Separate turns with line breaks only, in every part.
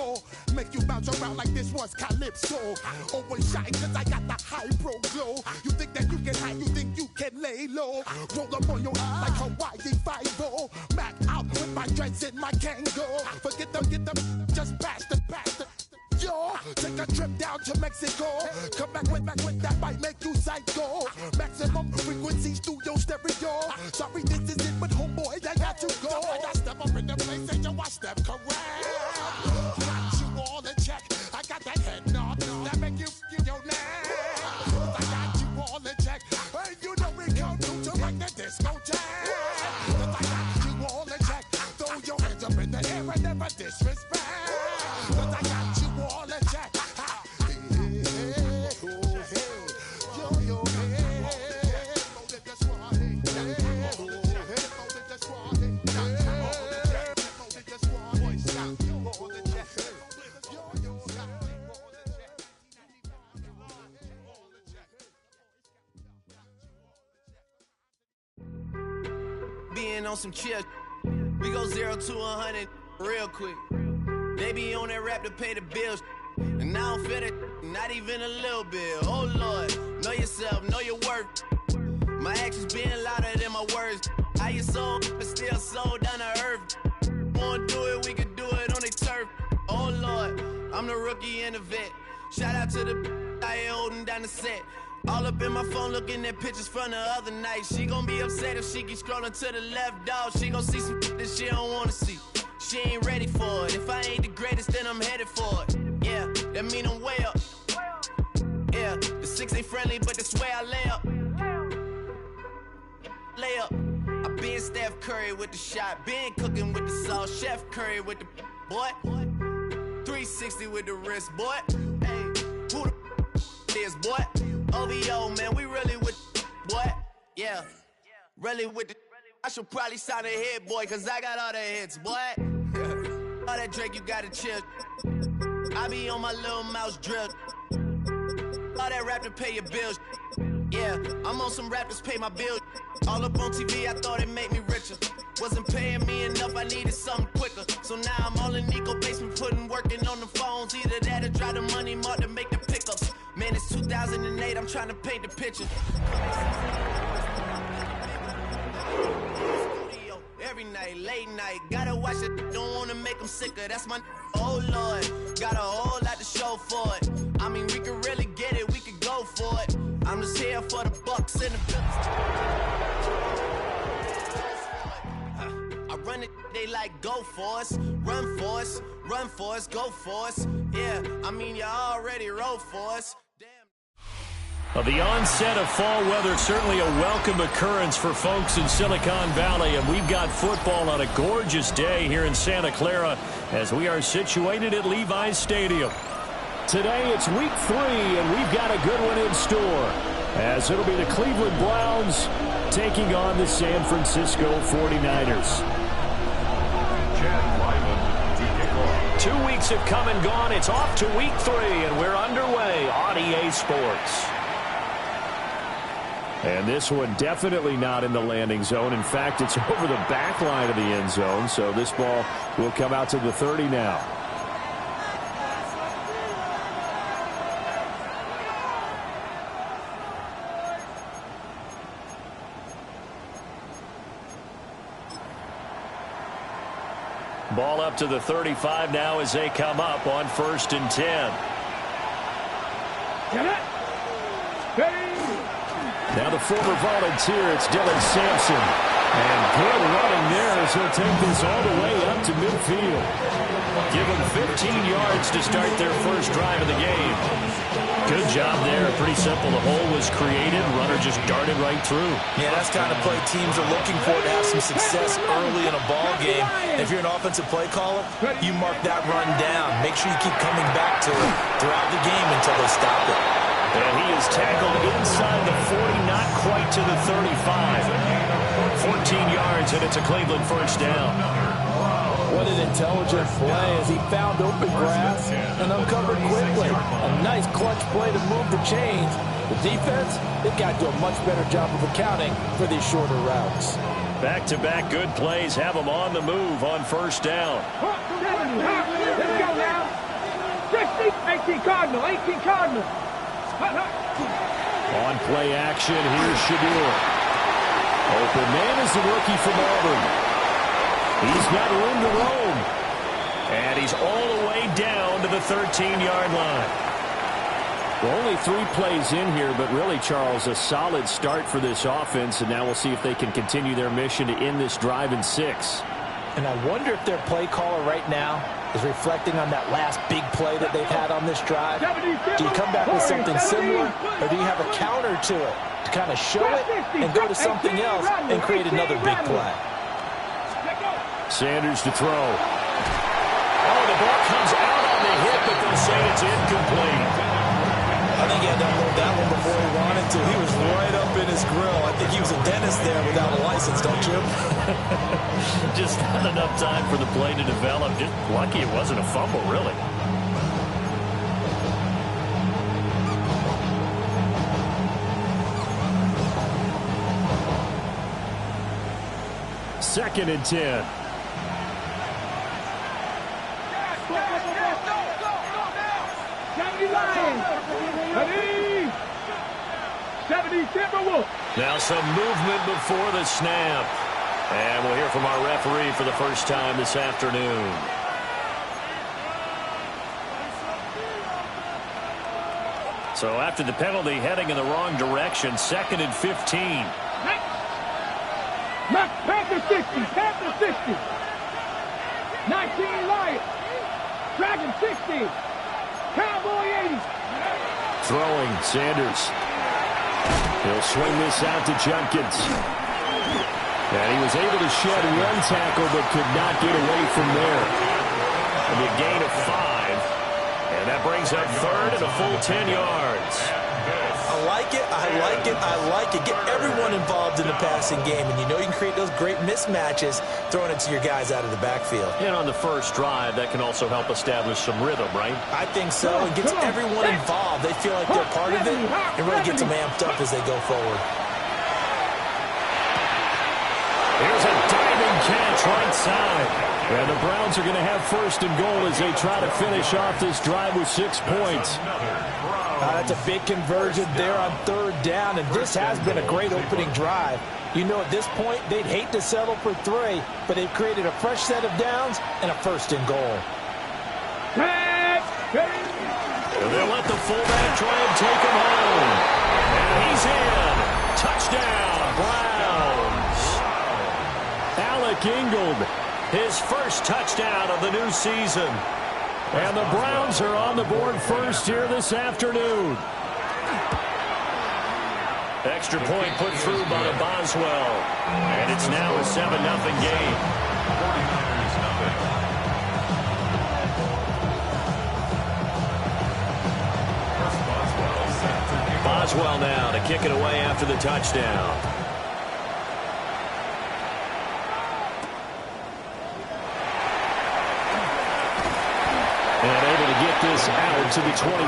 yo. Make you bounce around like this was Calypso. Always shine cause I got the high pro glow. You think that you can hide, you think you can lay low. Roll up on your ass like Hawaii 5-0. Mac out with my dreads and my Kango. Forget them, just pass the. Yo, take a trip down to Mexico. Come back with that might make you psycho. Maximum frequency studio stereo. Sorry, this is it, but homeboy, I got to go. I step up in the place and yo, I step correct. Got you all in check. I got that head nod that make you your neck. I got you all in check. Hey, you know we come to like the disco jack. I got you all in check. Throw your hands up in the air and never disrespect. I got you all in check.
Being on some chill, we go 0 to 100 real quick. They be on that rap to pay the bills, and I don't feel it, not even a little bit. Oh Lord, know yourself, know your worth. My actions being louder than my words. How you sold, but still sold down to earth. Wanna do it, we can do it on the turf. Oh Lord, I'm the rookie and the vet. Shout out to the I ain't holding down the set. All up in my phone looking at pictures from the other night. She gon' be upset if she keep scrolling to the left, dog. She gon' see some that she don't wanna see. She ain't ready for it. If I ain't the greatest, then I'm headed for it. Yeah, that mean I'm way up. Yeah, the 6 ain't friendly, but that's where I lay up. Lay up. I been Steph Curry with the shot. Been cooking with the sauce. Chef Curry with the boy. 360 with the wrist, boy. Hey, who the is, boy? OVO, man, we really with boy. Yeah, really with the. I should probably sign a hit, boy, cause I got all the hits, boy. All that Drake, you gotta chill. I be on my little mouse drill. All that rap to pay your bills. Yeah, I'm on some rappers pay my bills. All up on TV, I thought it made me richer. Wasn't paying me enough, I needed something quicker. So now I'm all in Nico basement, working on the phones. Either that or drive the money mark to make the pickups. Man, it's 2008, I'm trying to paint the picture. Studio, every night, late night, gotta watch it, don't wanna make them sicker. That's my, oh Lord, got a whole lot to show for it. I mean, we could really get it, we could go for it. I'm just here for the bucks and the bills. I run it, they like go for us, run for us, run for us, go for us. Yeah, I mean you already wrote for us.
Well, the onset of fall weather, certainly a welcome occurrence for folks in Silicon Valley, and we've got football on a gorgeous day here in Santa Clara as we are situated at Levi's Stadium. Today it's week 3, and we've got a good one in store, as it'll be the Cleveland Browns taking on the San Francisco 49ers. 2 weeks have come and gone. It's off to week 3, and we're underway on EA Sports. And this one definitely not in the landing zone. In fact, it's over the back line of the end zone, so this ball will come out to the 30 now. Ball up to the 35 now as they come up on 1st and 10.
Get it!
Now the former volunteer, it's Dylan Sampson. And good running there as he'll take this all the way up to midfield. Give them 15 yards to start their first drive of the game. Good job there. Pretty simple. The hole was created. Runner just darted right through.
Yeah, that's kind of play teams are looking for to have some success early in a ball game. If you're an offensive play caller, you mark that run down. Make sure you keep coming back to it throughout the game until they stop it.
And he is tackled inside the 40, not quite to the 35. 14 yards, and it's a Cleveland first down.
What an intelligent play as he found open grass and uncovered quickly. A nice clutch play to move the chains. The defense, they've got to do a much better job of accounting for these shorter routes.
Back-to-back good plays have them on the move on first down.
Let's go now. 18 Cardinal, 18 Cardinal.
On play action, here's Shadur. Open man is the rookie from Auburn. He's got room to roam. And he's all the way down to the 13-yard line. Well, only 3 plays in here, but really, Charles, a solid start for this offense. And now we'll see if they can continue their mission to end this drive in 6.
And I wonder if their play caller right now is reflecting on that last big play that they've had on this drive. Do you come back with something similar, or do you have a counter to it to kind of show it and go to something else and create another big play?
Sanders to throw. Oh, the ball comes out on the hit, but they'll say it's incomplete.
I think he had to unload that one before he wanted to. He was right up in his grill. I think he was a dentist there without a license, don't you?
Just not enough time for the play to develop. Just lucky it wasn't a fumble, really. Second and 10. Now some movement before the snap. And we'll hear from our referee for the first time this afternoon. So after the penalty, heading in the wrong direction, 2nd and 15.
Panther 60, Panther 60. 19 Lions. Dragon 60. Cowboy 80.
Throwing, Sanders. He'll swing this out to Junkins. And he was able to shed 1 tackle, but could not get away from there. It'll be a gain of 5. And that brings up 3rd and a full 10 yards.
I like it, I like it, I like it. Get everyone involved in the passing game, and you know you can create those great mismatches throwing it to your guys out of the backfield.
And on the first drive, that can also help establish some rhythm, right?
I think so. It gets everyone involved. They feel like they're part of it, and really gets them amped up as they go forward.
Here's a diving catch right side. And the Browns are going to have 1st and goal as they try to finish off this drive with 6 points.
That's a big conversion there on 3rd down, and this has been a great opening drive. You know, at this point, they'd hate to settle for 3, but they've created a fresh set of downs and a 1st and goal.
And they'll let the fullback try and take him home. And he's in. Touchdown, Browns. Alec Ingold, his first touchdown of the new season. And the Browns are on the board first here this afternoon. Extra point put through by Boswell. And it's now a 7-0 game. Boswell now to kick it away after the touchdown. And able to get this out to the 25.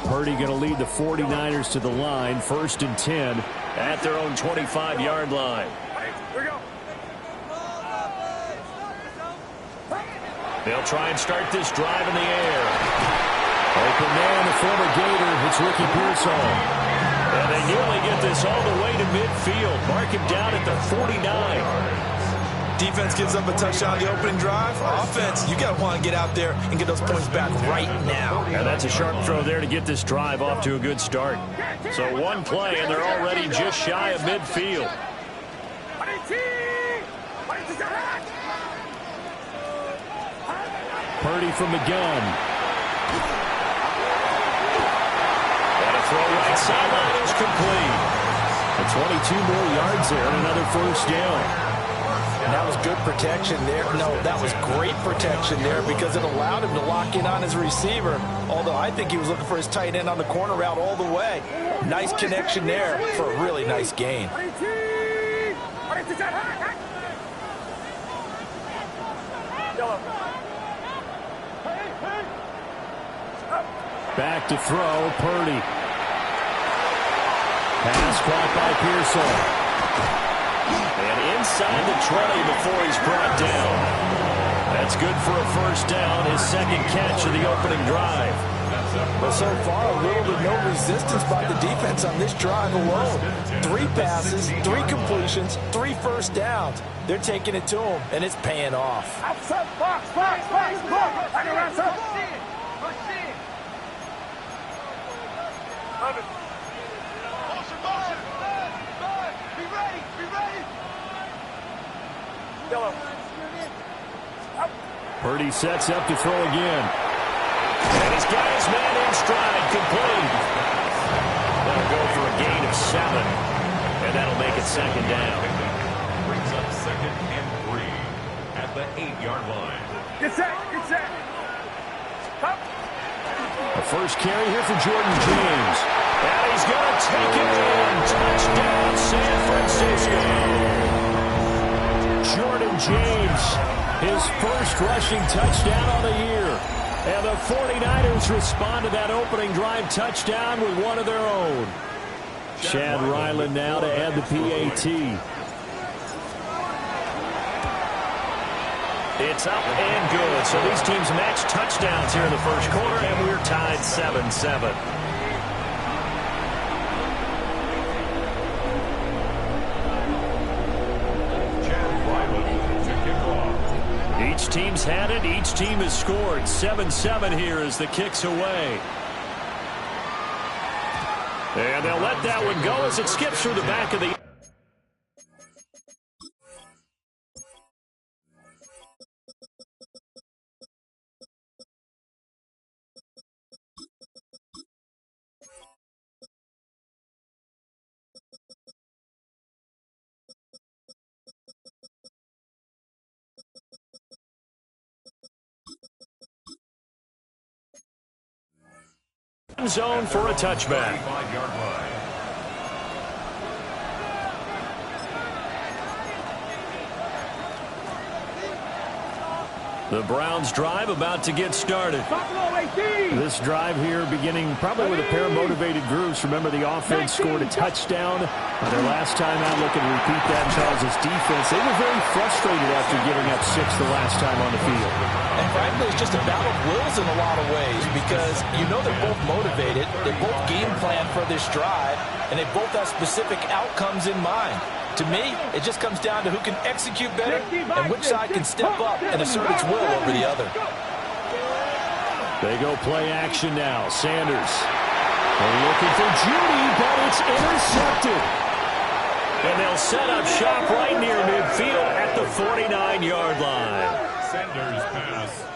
Purdy going to lead the 49ers to the line, 1st and 10 at their own 25-yard line. They'll try and start this drive in the air. Open man, the former Gator. It's Ricky Pearsall. And they nearly get this all the way to midfield. Mark him down at the 49.
Defense gives up a touchdown on the opening drive. Offense, you got to want to get out there and get those points back right now.
And that's a sharp throw there to get this drive off to a good start. So one play, and they're already just shy of midfield. Purdy from the gun. And a throw right sideline is complete. And 22 more yards there and another 1st down.
And that was good protection there. No, that was great protection there because it allowed him to lock in on his receiver. Although I think he was looking for his tight end on the corner route all the way. Nice connection there for a really nice gain.
Back to throw, Purdy. Pass caught by Pearsall. And inside the 20 before he's brought down. That's good for a first down, his second catch of the opening drive.
Well, so far, a little to no resistance by the defense on this drive alone. 3 passes, 3 completions, 3 first downs. They're taking it to him, and it's paying off.
Outside box, box, box, box. Hang around, sir. Be ready, be ready.
Purdy sets up to throw again. And he's got his man in stride, complete. That'll go for a gain of 7. And that'll make it second down.
Brings up 2nd and 3 at the 8-yard line.
Get set, get set. Up.
The first carry here for Jordan James. And he's going to take it in. Touchdown, San Francisco. Jordan James, his first rushing touchdown on the year. And the 49ers respond to that opening drive touchdown with one of their own. Chad Ryland now to add the PAT. It's up and good. So these teams match touchdowns here in the first quarter, and we're tied 7-7. Each team's had it. Each team has scored. 7-7 here as the kick's away. And they'll let that one go as it skips through the back of the... zone for a touchback. The Browns drive about to get started. This drive here beginning probably with a pair of motivated groups. Remember, the offense scored a touchdown their last time out, looking to repeat that. Charles' defense, they were very frustrated after giving up 6 the last time on the field.
And frankly, it's just a battle of wills in a lot of ways because you know they're both motivated, they both game plan for this drive, and they both have specific outcomes in mind. To me, it just comes down to who can execute better and which side can step up and assert its will over the other.
They go play action now. Sanders. They're looking for Judy, but it's intercepted. And they'll set up shop right near midfield at the 49-yard line.
Sanders pass.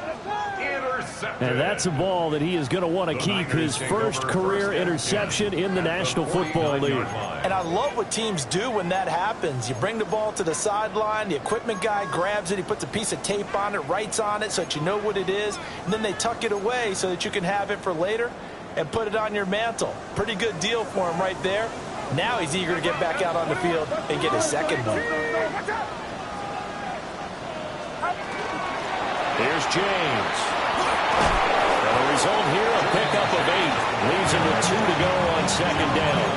Intercepted.
And that's a ball that he is going to want to keep, his first career interception in the National Football League.
And I love what teams do when that happens. You bring the ball to the sideline, the equipment guy grabs it, he puts a piece of tape on it, writes on it so that you know what it is, and then they tuck it away so that you can have it for later and put it on your mantle. Pretty good deal for him right there. Now he's eager to get back out on the field and get his second one.
Here's James. And the result here, a pickup of 8. Leaves him with 2 to go on second down.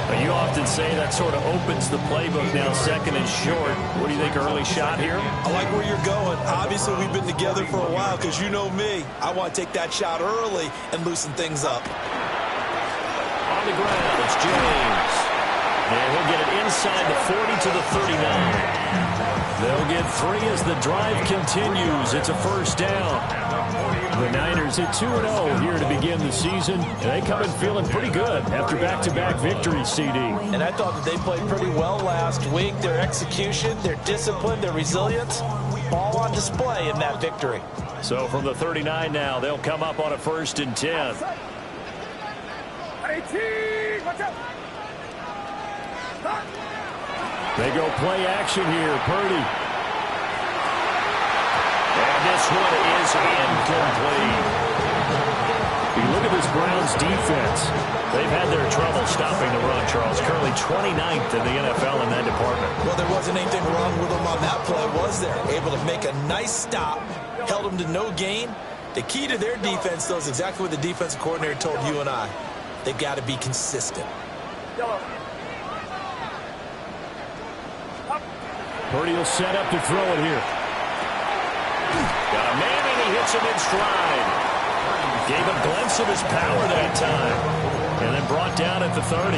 But you often say that sort of opens the playbook now, second and short. What do you think, early shot here?
I like where you're going. Obviously, we've been together for a while because you know me. I want to take that shot early and loosen things up.
On the ground, it's James. And he'll get it inside the 40 to the 39. They'll get 3 as the drive continues. It's a first down. The Niners at 2-0 here to begin the season. They come in feeling pretty good after back-to-back victories, CD.
And I thought that they played pretty well last week. Their execution, their discipline, their resilience, all on display in that victory.
So from the 39 now, they'll come up on a 1st and 10.
18, watch out.
They go play action here. Purdy. And this one is incomplete. You look at this Browns defense. They've had their trouble stopping the run, Charles. Currently 29th in the NFL in that department.
Well, there wasn't anything wrong with them on that play, was there? Able to make a nice stop, held them to no gain, The key to their defense, though, is exactly what the defensive coordinator told you and I. They've got to be consistent.
Purdy will set up to throw it here. Got a man, and he hits him in stride. Gave a glimpse of his power that time. And then brought down at the 30.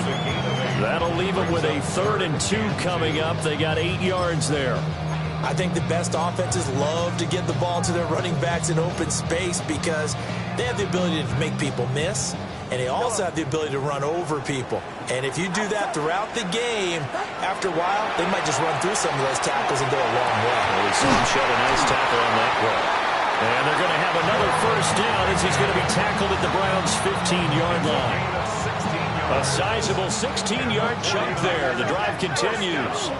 That'll leave him with a 3rd and 2 coming up. They got 8 yards there.
I think the best offenses love to get the ball to their running backs in open space because they have the ability to make people miss, and they also have the ability to run over people. And if you do that throughout the game, after a while, they might just run through some of those tackles and go a long way.
We see him shed a nice tackle on that play. And they're going to have another first down as he's going to be tackled at the Browns' 15-yard line. A sizable 16-yard chunk there. The drive continues.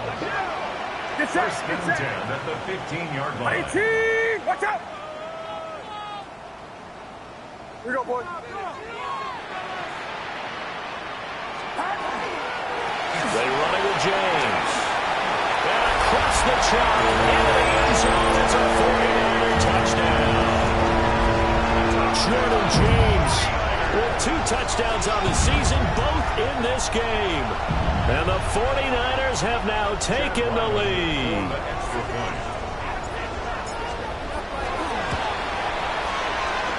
First and 10 at the 15-yard line.
18! Watch out! Here we go, boy.
They run it with James. And across the chalk into the end zone. It's a 49er touchdown. Jordan James with 2 touchdowns on the season, both in this game. And the 49ers have now taken the lead.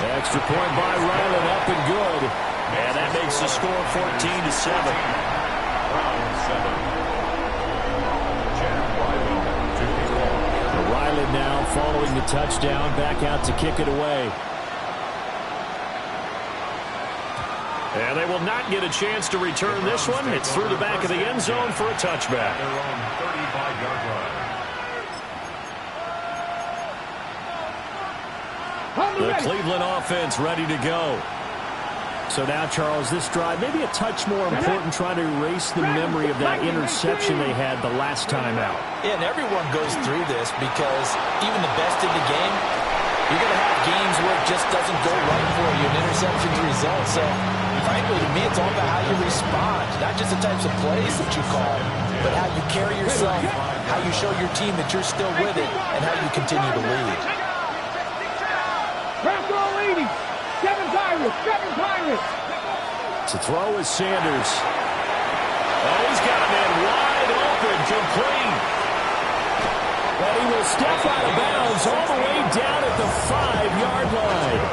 Extra point by Ryland, up and good. And that makes the score 14-7. Ryland now following the touchdown, back out to kick it away. And they will not get a chance to return this one. It's through the back of the end zone for a touchback.
Their own 35-yard line.
The Cleveland offense ready to go. So now, Charles, this drive maybe a touch more important, trying to erase the memory of that interception they had the last time out.
Yeah, and everyone goes through this because even the best in the game, you're going to have games where it just doesn't go right for you, an interception's the result. So, frankly, to me, it's all about how you respond, not just the types of plays that you call, but how you carry yourself, how you show your team that you're still with it, and how you continue to lead.
Crack all 80. 7 Pirates.
To throw is Sanders. Oh, he's got a man wide open, complete. But he will step out of bounds all the way down at the 5-yard line.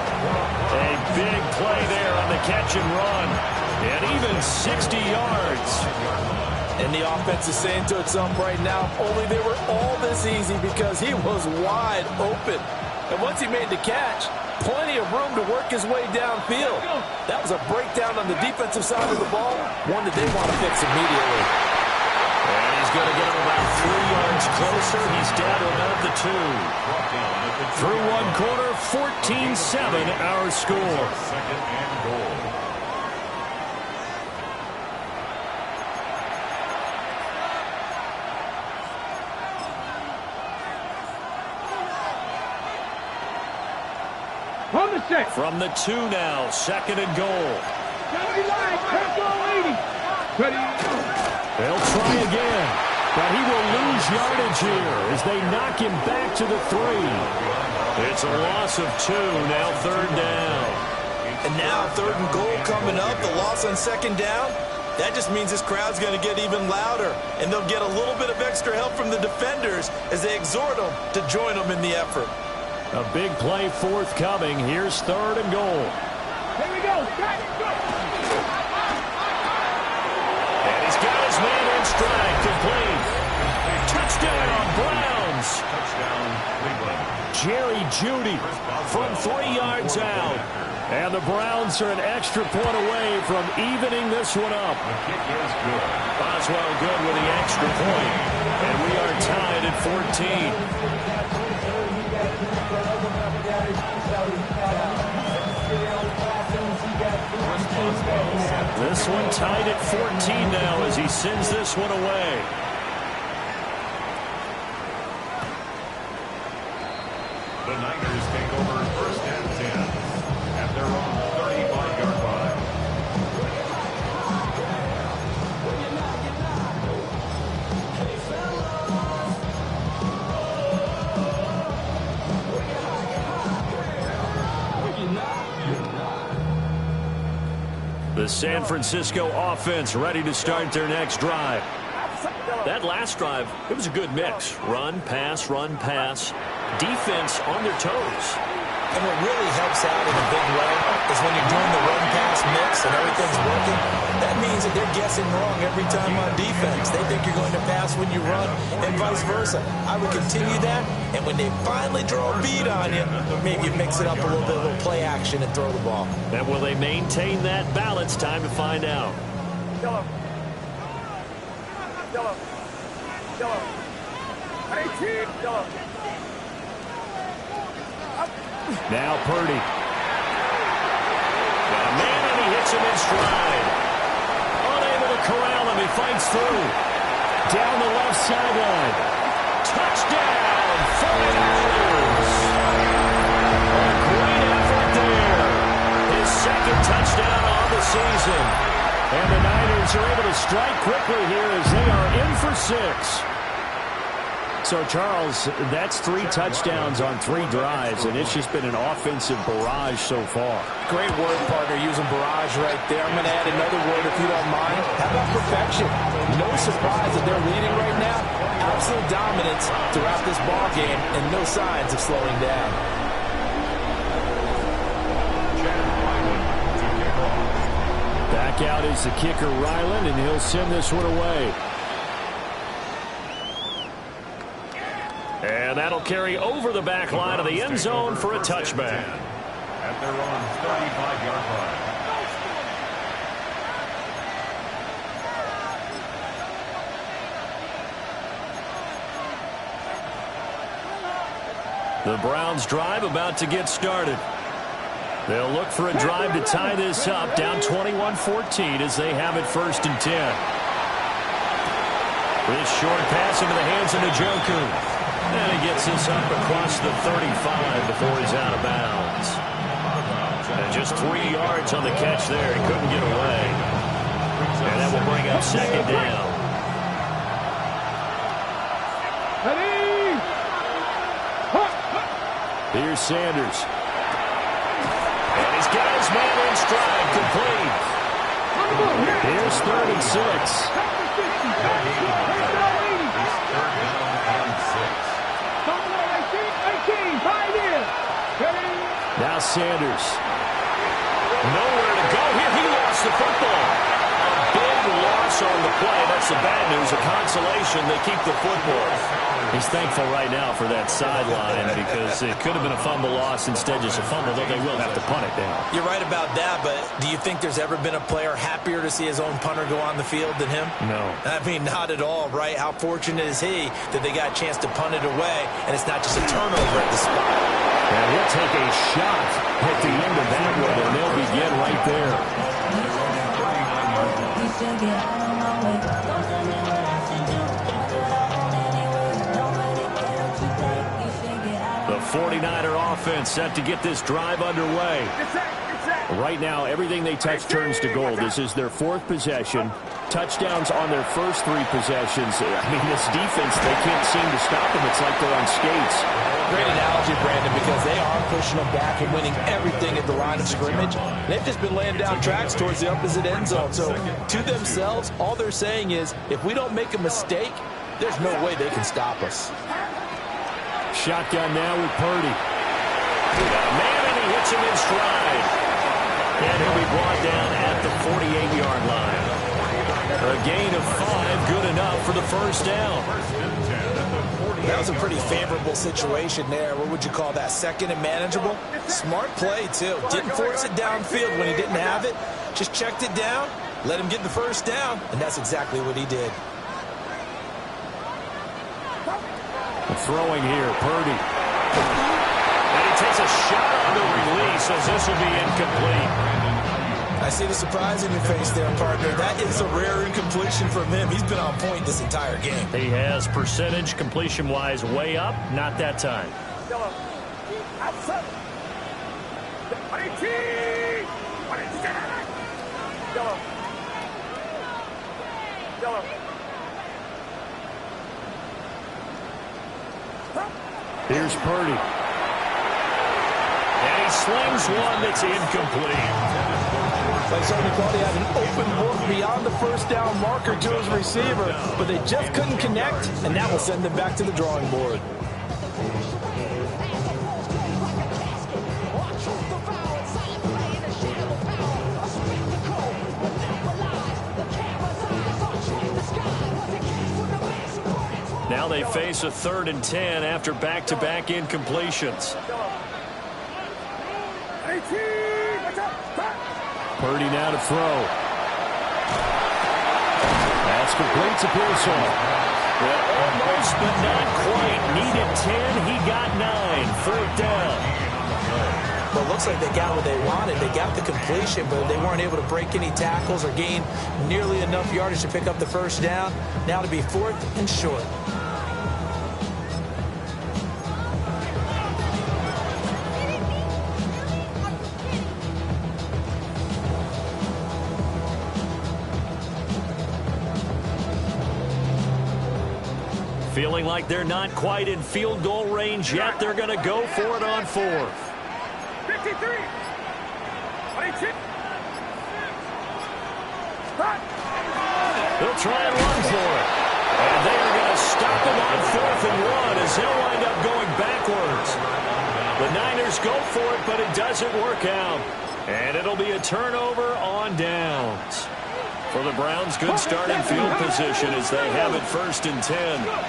A big play there on the catch and run. And even 60 yards.
And the offense is saying to itself right now, only they were all this easy because he was wide open. And once he made the catch, plenty of room to work his way downfield. That was a breakdown on the defensive side of the ball, one that they want to fix immediately.
And he's going to get him about 3 yards closer. He's down to about the 2. Through one quarter, 14-7 our score.
Second and goal.
From the 2 now, 2nd and goal. They'll try again, but he will lose yardage here as they knock him back to the 3. It's a loss of 2, now 3rd down.
And now 3rd and goal coming up, the loss on 2nd down. That just means this crowd's going to get even louder, and they'll get a little bit of extra help from the defenders as they exhort them to join them in the effort.
A big play forthcoming. Here's 3rd and goal.
Here we go.
And he's got his man in stride, complete. Touchdown, Browns.
Touchdown, Cleveland.
Jerry Jeudy from 3 yards out. And the Browns are an extra point away from evening this one up.
The kick is good.
Boswell good with the extra point. And we are tied at 14. This one tied at 14 now as he sends this one away.
The Niners take over 1st and 10 at their own 35-yard line.
The San Francisco offense ready to start their next drive. That last drive, it was a good mix. Run, pass, defense on their toes.
And what really helps out in a big way is when you're doing the run-pass mix and everything's working, that means that they're guessing wrong every time on defense. They think you're going to pass when you run and vice versa. I would continue that, and when they finally draw a beat on you, maybe you mix it up a little bit, a little play action and throw the ball.
And will they maintain that balance? Time to find out. Now Purdy. Got a man and he hits him in stride. Unable to corral him. He fights through. Down the left sideline. Touchdown, 49ers. A great effort there. His second touchdown on the season. And the Niners are able to strike quickly here as they are in for 6. So, Charles, that's 3 touchdowns on 3 drives, and it's just been an offensive barrage so far.
Great word, partner, using barrage right there. I'm going to add another word if you don't mind. How about perfection? No surprise that they're leading right now. Absolute dominance throughout this ball game, and no signs of slowing down.
Back out is the kicker, Ryland, and he'll send this one away. And that'll carry over the back line of the end zone for a touchback.
At their own 35-yard line.
The Browns drive about to get started. They'll look for a drive to tie this up, down 21-14 as they have it 1st and 10. This short pass into the hands of Njoku. And he gets this up across the 35 before he's out of bounds. And just 3 yards on the catch there. He couldn't get away. And that will bring up 2nd down. Here's Sanders. And he's got his man in stride, complete. Here's 3rd and 6. Now Sanders. Nowhere to go here. He lost the football. A big loss on the play. That's the bad news. A consolation. They keep the football. He's thankful right now for that sideline because it could have been a fumble loss, instead just a fumble, though they will have to punt it down.
You're right about that, but do you think there's ever been a player happier to see his own punter go on the field than him?
No.
I mean, not at all, right? How fortunate is he that they got a chance to punt it away, and it's not just a turnover at the spot.
And he'll take a shot at the end of that one, and they'll begin right there. The 49er offense set to get this drive underway. Right now, everything they touch turns to gold. This is their 4th possession. Touchdowns on their first 3 possessions. I mean, this defense, they can't seem to stop them. It's like they're on skates.
Great analogy, Brandon, because they are pushing them back and winning everything at the line of scrimmage. They've just been laying down tracks towards the opposite end zone. So, to themselves, all they're saying is, if we don't make a mistake, there's no way they can stop us.
Shotgun now with Purdy. Man, and he hits him in stride. And he'll be brought down at the 48-yard line. A gain of 5, good enough for the 1st down.
That was a pretty favorable situation there. What would you call that? 2nd and manageable? Smart play, too. Didn't force it downfield when he didn't have it. Just checked it down, let him get the 1st down, and that's exactly what he did.
Throwing here, Purdy. And he takes a shot on the release as this will be incomplete.
I see the surprise in your face there, partner. That is a rare incompletion from him. He's been on point this entire game.
He has percentage completion-wise way up. Not that time. Here's Purdy. And he slings one that's incomplete.
They certainly thought he had an open look beyond the first down marker to his receiver, but they just couldn't connect, and that will send them back to the drawing board.
Now they face a 3rd and 10 after back-to-back incompletions. Purdy now to throw. That's complete to Pearson. Well, almost, but not quite. Needed 10. He got 9. 4th down.
Well, it looks like they got what they wanted. They got the completion, but they weren't able to break any tackles or gain nearly enough yardage to pick up the first down. Now to be 4th and short.
Feeling like they're not quite in field goal range yet. They're going to go for it on 4th.
53.
They'll try and run for it. And they are going to stop him on 4th and 1 as he'll wind up going backwards. The Niners go for it, but it doesn't work out. And it'll be a turnover on downs. For the Browns, good start in field position as they have it 1st and 10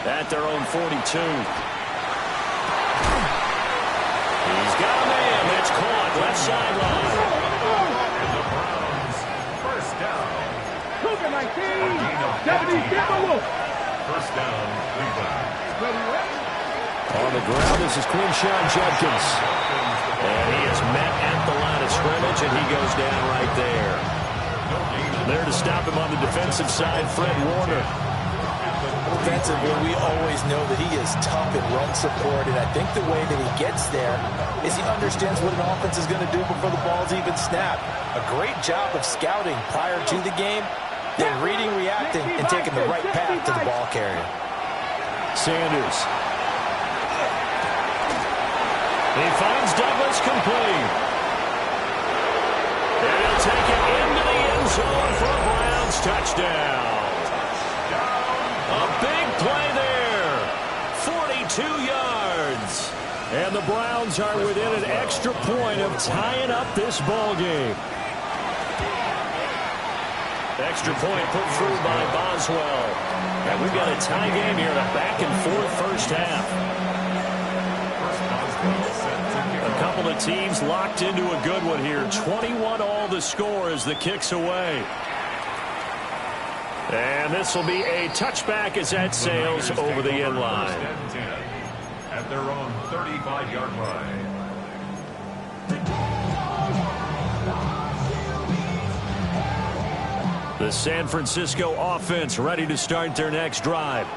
at their own 42. He's got a man that's caught left sideline.
And the Browns, first down.
Cougar 19. 70.
First down, Cleveland.
On the ground, this is Quinshawn Judkins. And he is met at the line of scrimmage, and he goes down right there. There to stop him on the defensive side, Fred Warner.
Defensively, we always know that he is tough in run support, and I think the way that he gets there is he understands what an offense is going to do before the ball's even snapped. A great job of scouting prior to the game, then reading, reacting, and taking the right path to the ball carrier.
Sanders. He finds Douglas complete. And he'll take it into the end zone for a Browns touchdown. A big play there. 42 yards. And the Browns are within an extra point of tying up this ball game. Extra point put through by Boswell. And we've got a tie game here in a back-and-forth first half. A couple of teams locked into a good one here. 21-all the score as the kick's away. And this will be a touchback as that sails over the end line.
At their own 35-yard line.
The San Francisco offense ready to start their next drive.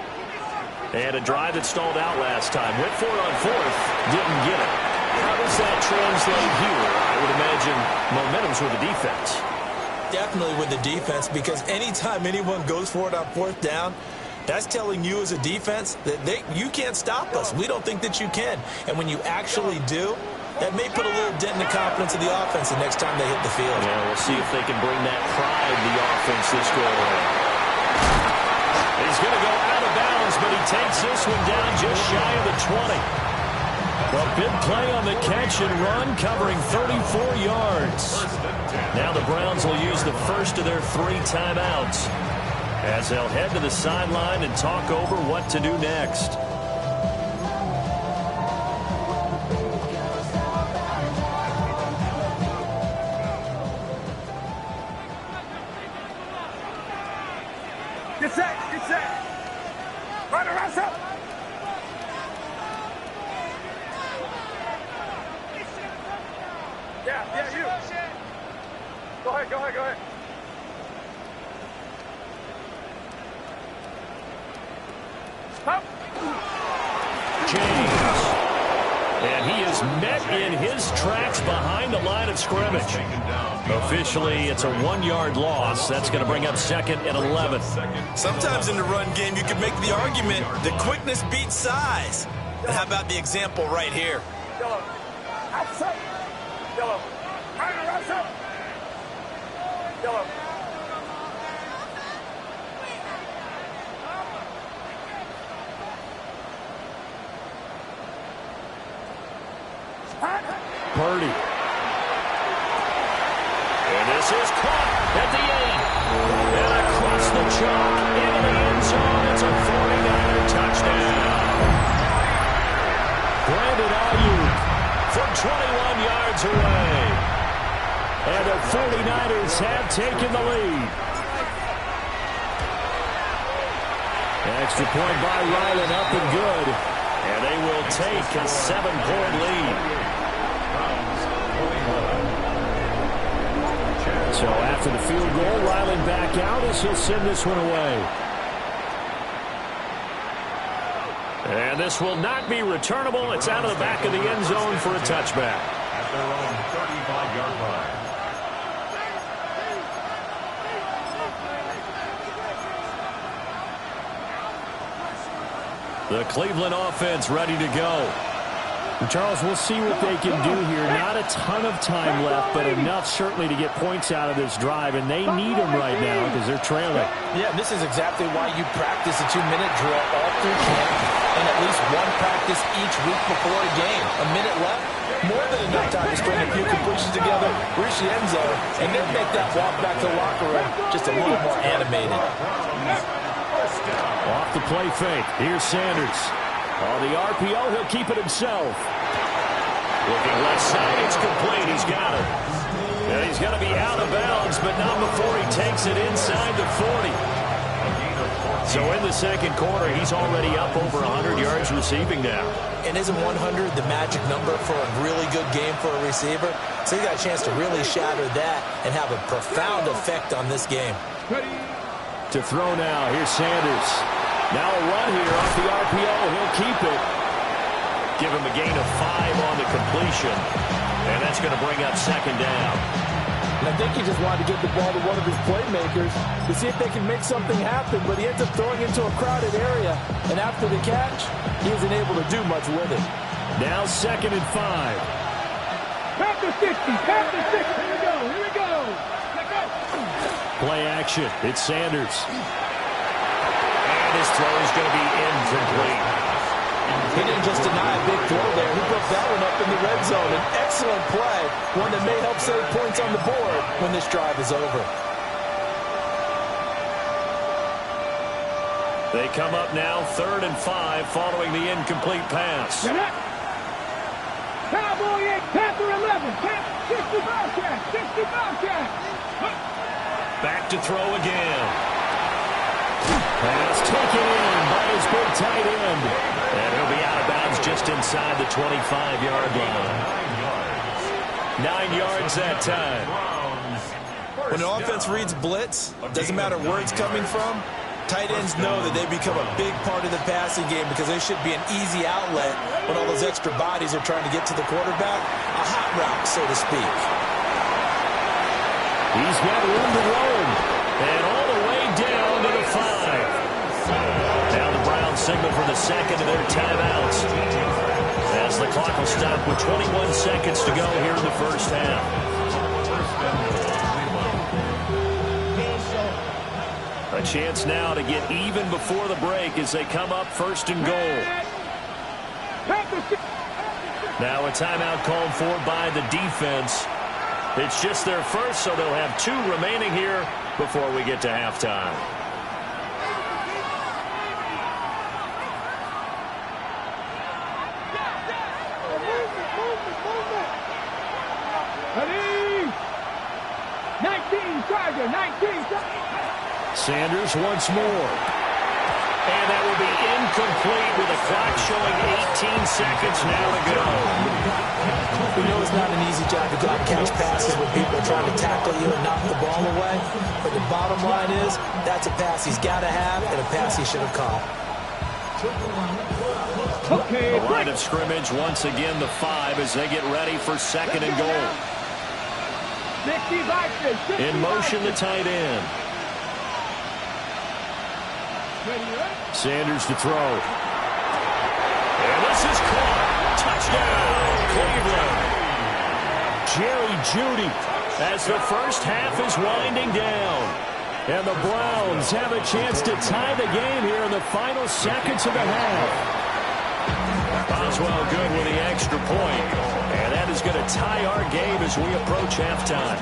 And a drive that stalled out last time. Went for it on 4th. Didn't get it. How does that translate here? I would imagine momentum's with the defense.
Definitely with the defense, because anytime anyone goes for it on 4th down, that's telling you as a defense that you can't stop us. We don't think that you can. And when you actually do, that may put a little dent in the confidence of the offense the next time they hit the field.
Yeah, we'll see if they can bring that pride to the offense this go around. He's going to go out of bounds, but he takes this one down just shy of the 20. A big play on the catch and run, covering 34 yards. Now the Browns will use the first of their 3 timeouts as they'll head to the sideline and talk over what to do next.
Get set, get set. Run around, up. Yeah, you. Go ahead. Up.
James. And he is met in his tracks behind the line of scrimmage. Officially, it's a 1-yard loss. That's going to bring up 2nd and 11.
Sometimes in the run game, you can make the argument that quickness beats size. And how about the example right here?
Yellow. Outside. Yellow. Right,
Purdy. And this is caught at the end. And across the chalk into the end zone. It's a 49er touchdown. Brandon Ayuk from 21 yards away. And the 49ers have taken the lead. Extra point by Ryland, up and good. And they will take a 7-point lead. So after the field goal, Ryland back out as he'll send this one away. And this will not be returnable. It's out of the back of the end zone for a touchback.
At their own 35-yard line.
The Cleveland offense ready to go.
Charles, we'll see what they can do here. Not a ton of time left, but enough certainly to get points out of this drive, and they need them right now because they're trailing.
Yeah, this is exactly why you practice a 2-minute drill all through camp and at least one practice each week before a game. A minute left, more than enough time to string a few completions together, reach the end zone, and then make that walk back to the locker room just a little more animated.
Off the play fake. Here's Sanders. On the RPO, he'll keep it himself. Looking left side, it's complete. He's got it. And he's going to be out of bounds, but not before he takes it inside the 40. So in the second quarter, he's already up over 100 yards receiving now.
And isn't 100 the magic number for a really good game for a receiver? So he got a chance to really shatter that and have a profound effect on this game.
To throw now, here's Sanders. Now a run here off the RPO. He'll keep it. Give him a gain of 5 on the completion. And that's going to bring up second down.
I think he just wanted to get the ball to one of his playmakers to see if they can make something happen, but he ends up throwing into a crowded area. And after the catch, he isn't able to do much with it.
Now second and 5.
Panther 60, Panther 60. Here we go, here we go.
Play action. It's Sanders. And his throw is going to be incomplete.
He didn't just deny a big throw there. He broke that one up in the red zone. An excellent play, one that may help save points on the board when this drive is over.
They come up now, 3rd and 5, following the incomplete pass.
Cowboy 8, Panther 11, Panther 65 catch, 65 catch.
Back to throw again. Pass taken in by his big tight end. And he'll be out of bounds just inside the 25-yard line. 9 yards that time.
When an offense reads blitz, doesn't matter where it's coming from, tight ends know that they become a big part of the passing game because they should be an easy outlet when all those extra bodies are trying to get to the quarterback. A hot route, so to speak.
He's got room to roam. And all the way down to the 5. Now the Browns signal for the second of their timeouts. As the clock will stop with 21 seconds to go here in the first half. A chance now to get even before the break as they come up 1st and goal. Now a timeout called for by the defense. It's just their first, so they'll have 2 remaining here before we get to halftime.
Ready? 19, Charger, 19.
Sanders once more. And that will be incomplete with a clock showing 18 seconds now to go.
We know it's not an easy job to go out and catch passes when people are trying to tackle you and knock the ball away. But the bottom line is, that's a pass he's got to have and a pass he should have caught.
Okay,
the line of scrimmage, once again the 5 as they get ready for 2nd and goal. In motion, the tight end. Sanders to throw. And this is caught. Touchdown, Cleveland.
Jerry Jeudy
as the first half is winding down. And the Browns have a chance to tie the game here in the final seconds of the half. Boswell good with the extra point. And that is going to tie our game as we approach halftime.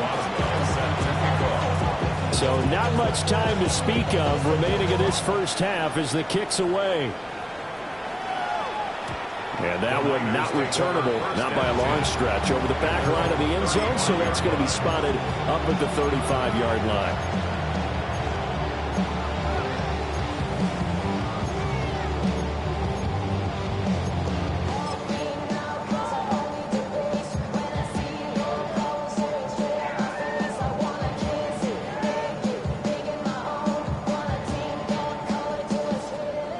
So not much time to speak of remaining in this first half as the kick's away. And that one not returnable, not by a long stretch, over the back line of the end zone, so that's going to be spotted up at the 35-yard line.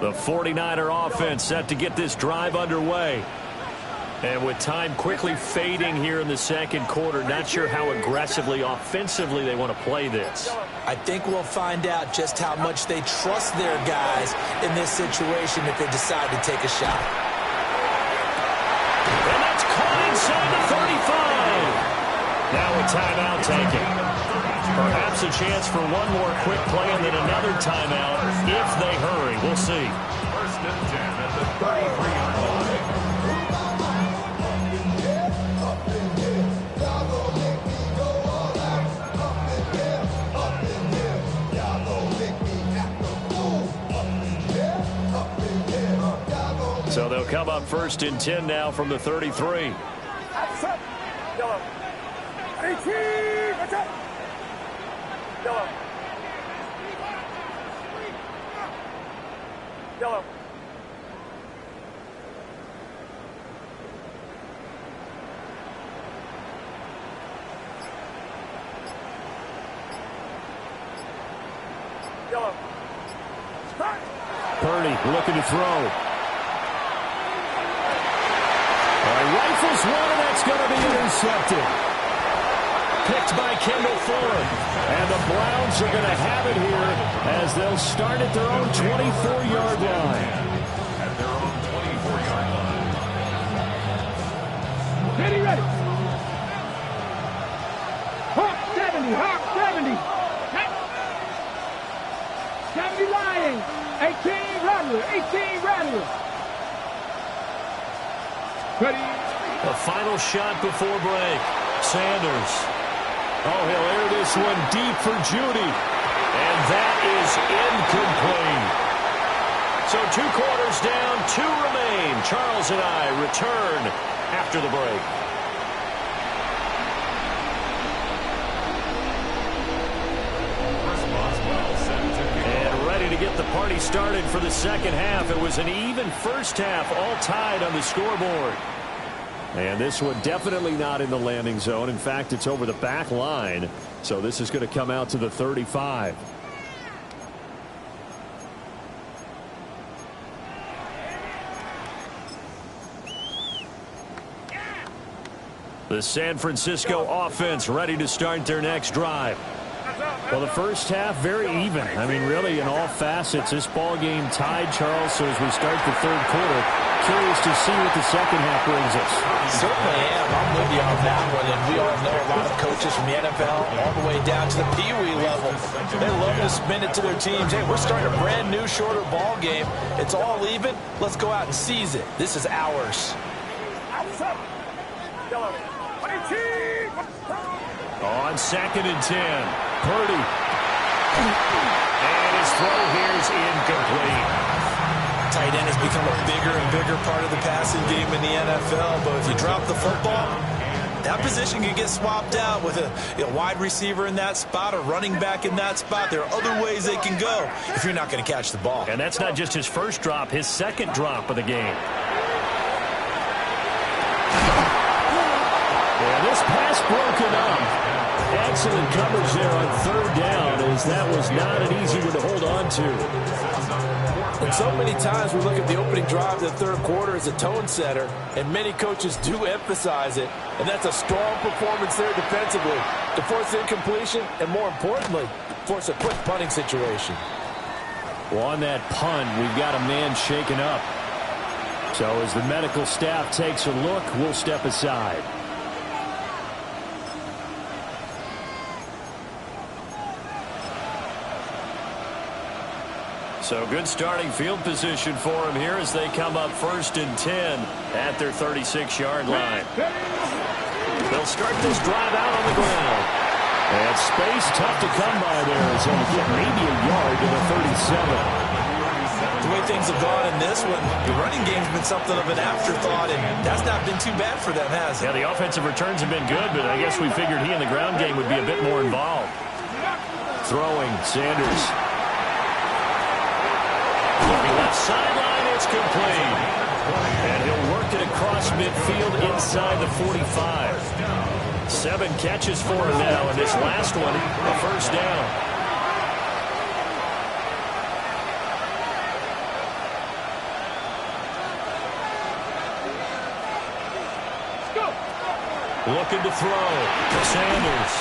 The 49er offense set to get this drive underway. And with time quickly fading here in the second quarter, not sure how aggressively, offensively they want to play this.
I think we'll find out just how much they trust their guys in this situation if they decide to take a shot.
And that's caught inside the 35. Now a timeout taken. Perhaps a chance for one more quick play and then another timeout if they hurry. We'll see.
First and 10 at the 33-yard line.
So they'll come up first and 10 now from the 33.
Yellow. 18. Watch out. Yellow. Yellow. Yellow.
Purdy looking to throw. Rifles one, and that's going to be intercepted. Picked by Kendall Ford. And the Browns are going to have it here as they'll start at their own 24-yard line.
At their own 24-yard line.
Ready, ready. Hawk 70, Hawk 70. 70 Lions. 18 Rattler, 18 Rattler. Ready.
The final shot before break. Sanders. Oh, he'll air this one deep for Judy. And that is incomplete. So 2 quarters down, 2 remain. Charles and I return after the break. And ready to get the party started for the second half. It was an even first half, all tied on the scoreboard. And this one definitely not in the landing zone. In fact, it's over the back line. So this is going to come out to the 35. The San Francisco offense ready to start their next drive. Well, the first half, very even. I mean, really, in all facets, this ball game tied, Charles. So as we start the third quarter, curious to see what the second half brings us.
Certainly am. I'm with you on that one. And we all know a lot of coaches from the NFL all the way down to the Pee Wee level. They love to spin it to their teams. Hey, we're starting a brand new, shorter ball game. It's all even. Let's go out and seize it. This is ours.
On 2nd and 10, Purdy. And his throw here is incomplete.
Tight end has become a bigger and bigger part of the passing game in the NFL. But if you drop the football, that position can get swapped out with a wide receiver in that spot, a running back in that spot. There are other ways they can go if you're not going to catch the ball.
And that's not just his first drop, his second drop of the game. And this pass broken up. Excellent coverage there on 3rd down, as that was not an easy one to hold on to.
And so many times we look at the opening drive of the third quarter as a tone setter, and many coaches do emphasize it, and that's a strong performance there defensively to force incompletion and, more importantly, force a quick punting situation.
Well, on that punt, we've got a man shaken up. So as the medical staff takes a look, we'll step aside. So good starting field position for him here as they come up 1st and 10 at their 36-yard line. They'll start this drive out on the ground. And space tough to come by there as they'll get maybe a yard to the 37.
The way things have gone in this one, the running game's been something of an afterthought, and that's not been too bad for them, has it?
Yeah, the offensive returns have been good, but I guess we figured he in the ground game would be a bit more involved. Throwing, Sanders. Looking left sideline, it's complete. And he'll work it across midfield inside the 45. 7 catches for him now, and this last one, a first down. Looking to throw. Sanders.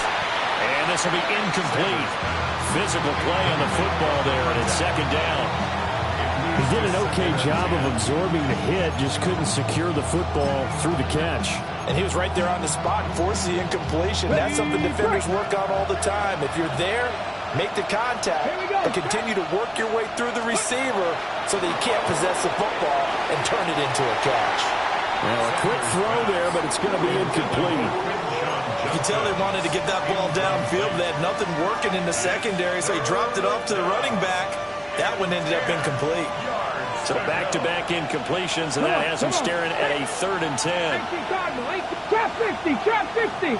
And this will be incomplete. Physical play on the football there, and it's 2nd down.
He did an okay job of absorbing the hit, just couldn't secure the football through the catch.
And he was right there on the spot and forced the incompletion. That's something defenders work on all the time. If you're there, make the contact, but continue to work your way through the receiver so that you can't possess the football and turn it into a catch.
Well, a quick throw there, but it's going to be incomplete.
You can tell they wanted to get that ball downfield. They had nothing working in the secondary, so he dropped it off to the running back. That one ended up incomplete.
So back-to-back incompletions, and that has him staring at a 3rd and 10.
Trap 50, trap 50.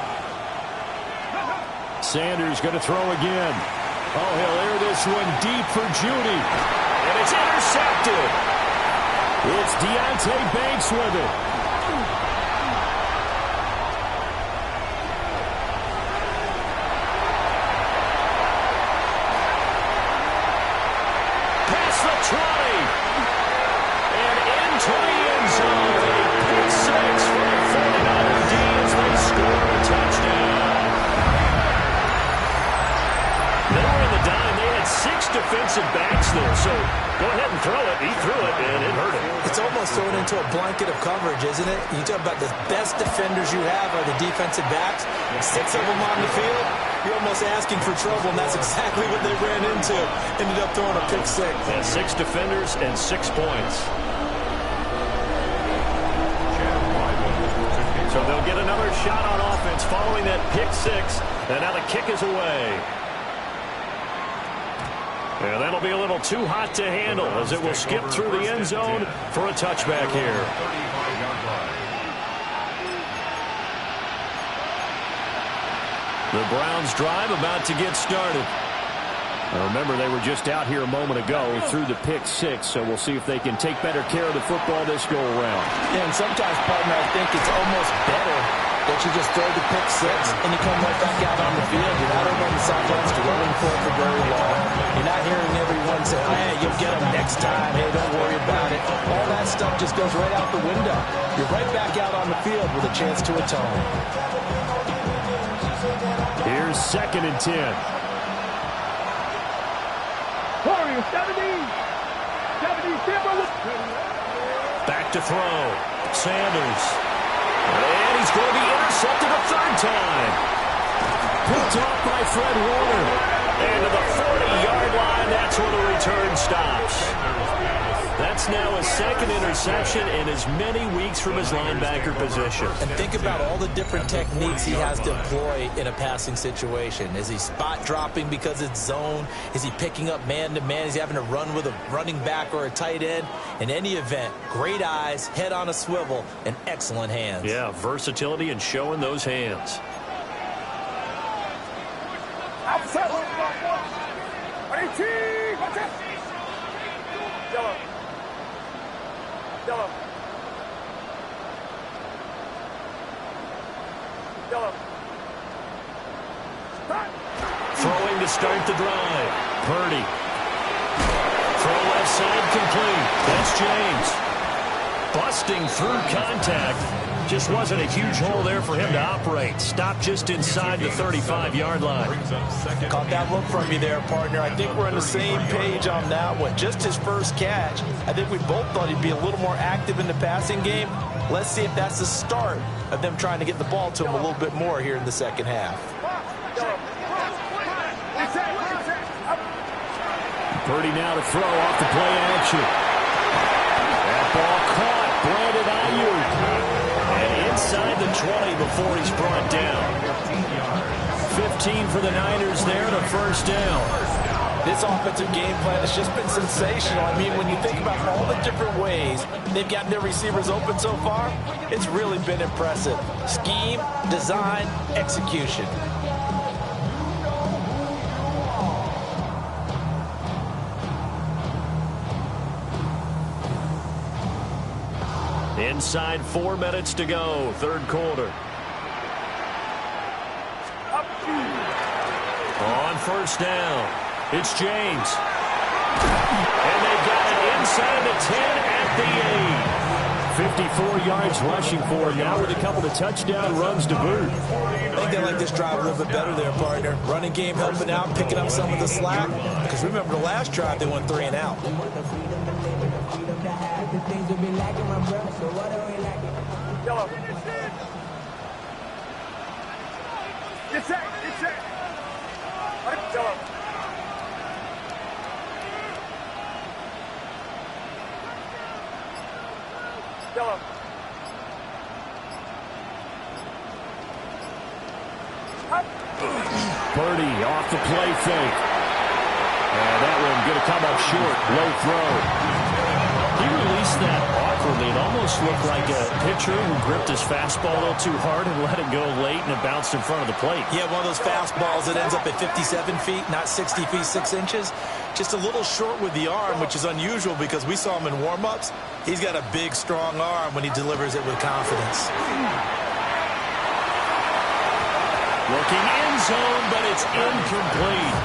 Sanders going to throw again. Oh, he'll air this one deep for Judy.
And it's intercepted.
It's Deontay Banks with it.
Past the 20. And into the end zone. A pick 6 for the 49er D as they score a touchdown. They were in the dime. They had 6 defensive backs there. So go ahead and throw it. He threw it, and it hurt him.
It's almost thrown into a blanket of coverage, isn't it? You talk about the best defenders you have are the defensive backs. 6 of them on the field. You're almost asking for trouble, and that's exactly what they ran into. Ended up throwing a pick 6.
And 6 defenders and 6 points. So they'll get another shot on offense following that pick 6. And now the kick is away. And that'll be a little too hot to handle as it will skip through the end zone for a touchback here. The Browns drive about to get started. Now remember, they were just out here a moment ago through the pick 6, so we'll see if they can take better care of the football this go-around.
Yeah, and sometimes, partner, I think it's almost better that you just throw the pick 6 and you come right back out on the field. You're not over on the sidelines dwelling for it for very long. You're not hearing everyone say, oh, hey, you'll get them next time. Hey, don't worry about it. All that stuff just goes right out the window. You're right back out on the field with a chance to atone.
Here's 2nd and 10.
Warriors 70.
Back to throw. Sanders. And he's going to be intercepted a 3rd time. Picked off by Fred Warner. And to the 40-yard line, that's where the return stops. That's now his 2nd interception in as many weeks from his linebacker position.
And think about all the different techniques he has to employ in a passing situation. Is he spot dropping because it's zone? Is he picking up man-to-man? Is he having to run with a running back or a tight end? In any event, great eyes, head on a swivel, and excellent hands.
Yeah, versatility and showing those hands.
Outside. 18. Watch it. Yellow.
Throwing to start the drive. Purdy. Throw left side complete. That's James. Busting through contact. Just wasn't a huge hole there for him to operate. Stopped just inside the 35-yard line.
Caught that look from you there, partner. I think we're on the same page on that one. Just his first catch. I think we both thought he'd be a little more active in the passing game. Let's see if that's the start of them trying to get the ball to him a little bit more here in the second half.
Purdy now to throw off the play action. That ball caught. Brandon Ayuk. And inside the 20 before he's brought down. 15 for the Niners there and a first down.
This offensive game plan has just been sensational. I mean, when you think about all the different ways they've gotten their receivers open so far, it's really been impressive. Scheme, design, execution.
Inside 4 minutes to go, third quarter. On first down, it's James. And they got it inside the 10 at the 8. 54 yards rushing for him now with a couple of touchdown runs to boot.
I think they like this drive a little bit better there, partner. Running game helping out, picking up some of the slack. Because remember the last drive, they went 3 and out.
Yellow. Get set. Yellow. Yellow.
Purdy off the play fake. And that one going to come up short. Low throw. He released that awkwardly. It almost looked like a pitcher who gripped his fastball a little too hard and let it go late, and it bounced in front of the plate.
Yeah, one of those fastballs that ends up at 57 feet, not 60 feet, 6 inches. Just a little short with the arm, which is unusual because we saw him in warm-ups. He's got a big, strong arm when he delivers it with confidence.
Looking end zone, but it's incomplete.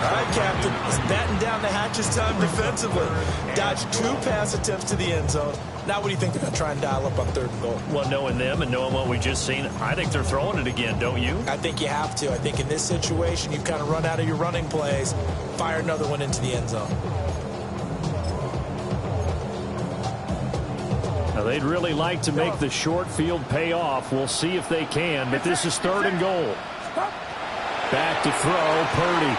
All right, Captain. He's batting down the hatches time defensively. Dodged 2 pass attempts to the end zone. Now what do you think they're going to try and dial up on 3rd and goal?
Well, knowing them and knowing what we just seen, I think they're throwing it again, don't you?
I think you have to. I think in this situation, you've kind of run out of your running plays. Fire another one into the end zone.
Now, they'd really like to make the short field pay off. We'll see if they can, but this is 3rd and goal. Back to throw, Purdy.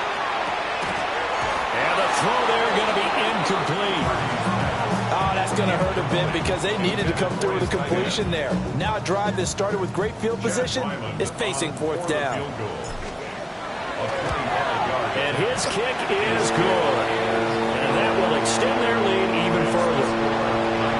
And the throw there going to be incomplete.
Oh, that's going to hurt a bit because they needed to come through with a completion there. Now a drive that started with great field position is facing 4th down.
And his kick is good. And that will extend their lead even further.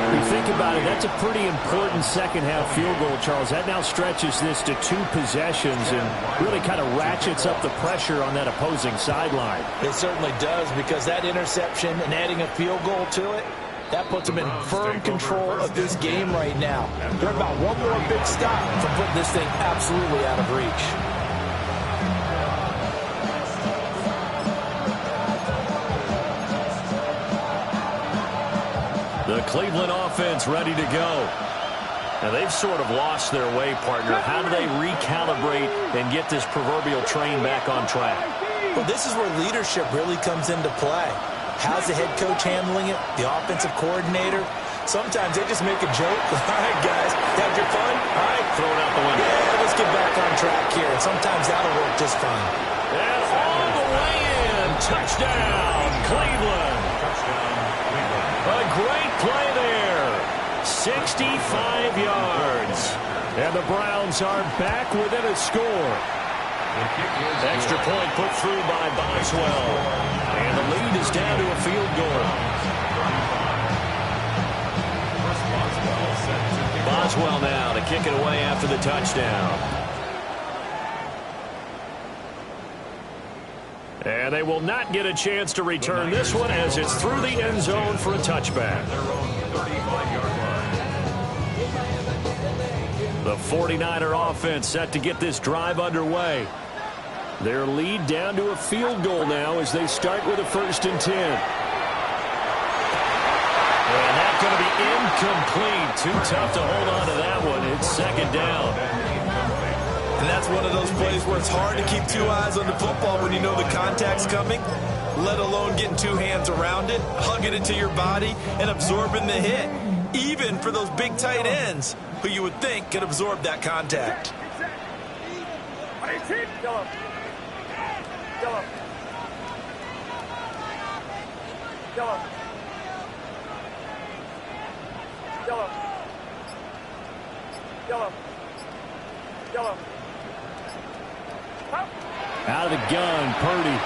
If you think about it, that's a pretty important second-half field goal, Charles. That now stretches this to 2 possessions and really kind of ratchets up the pressure on that opposing sideline.
It certainly does, because that interception and adding a field goal to it, that puts them in firm control of this game right now. They're about one more big stop from putting this thing absolutely out of reach.
The Cleveland offense ready to go. Now, they've sort of lost their way, partner. How do they recalibrate and get this proverbial train back on track?
Well, this is where leadership really comes into play. How's the head coach handling it? The offensive coordinator? Sometimes they just make a joke. All right, guys, had your fun? All right,
throw it out the window.
Yeah, let's get back on track here. And sometimes that'll work just fine.
And all the way in. Touchdown, Cleveland. A great play there. 65 yards. And the Browns are back within a score. Extra point put through by Boswell. And the lead is down to a field goal. Boswell now to kick it away after the touchdown. And they will not get a chance to return this one as it's through the end zone for a touchback. The 49er offense set to get this drive underway. Their lead down to a field goal now as they start with a 1st and 10. And that's going to be incomplete. Too tough to hold on to that one. It's 2nd down.
And that's one of those plays where it's hard to keep 2 eyes on the football when you know the contact's coming, let alone getting 2 hands around it, hugging it to your body, and absorbing the hit, even for those big tight ends who you would think could absorb that contact.
Out of the gun, Purdy.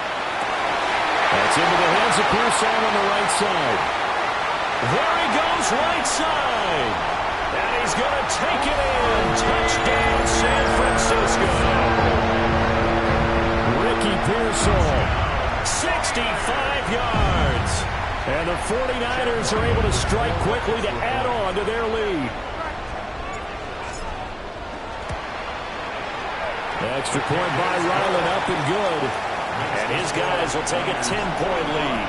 That's into the hands of Pearson on the right side. There he goes, right side. And he's going to take it in. Touchdown, San Francisco. Ricky Pearsall, 65 yards. And the 49ers are able to strike quickly to add on to their lead. Extra point by Ryland, up and good. And his guys will take a 10-point lead.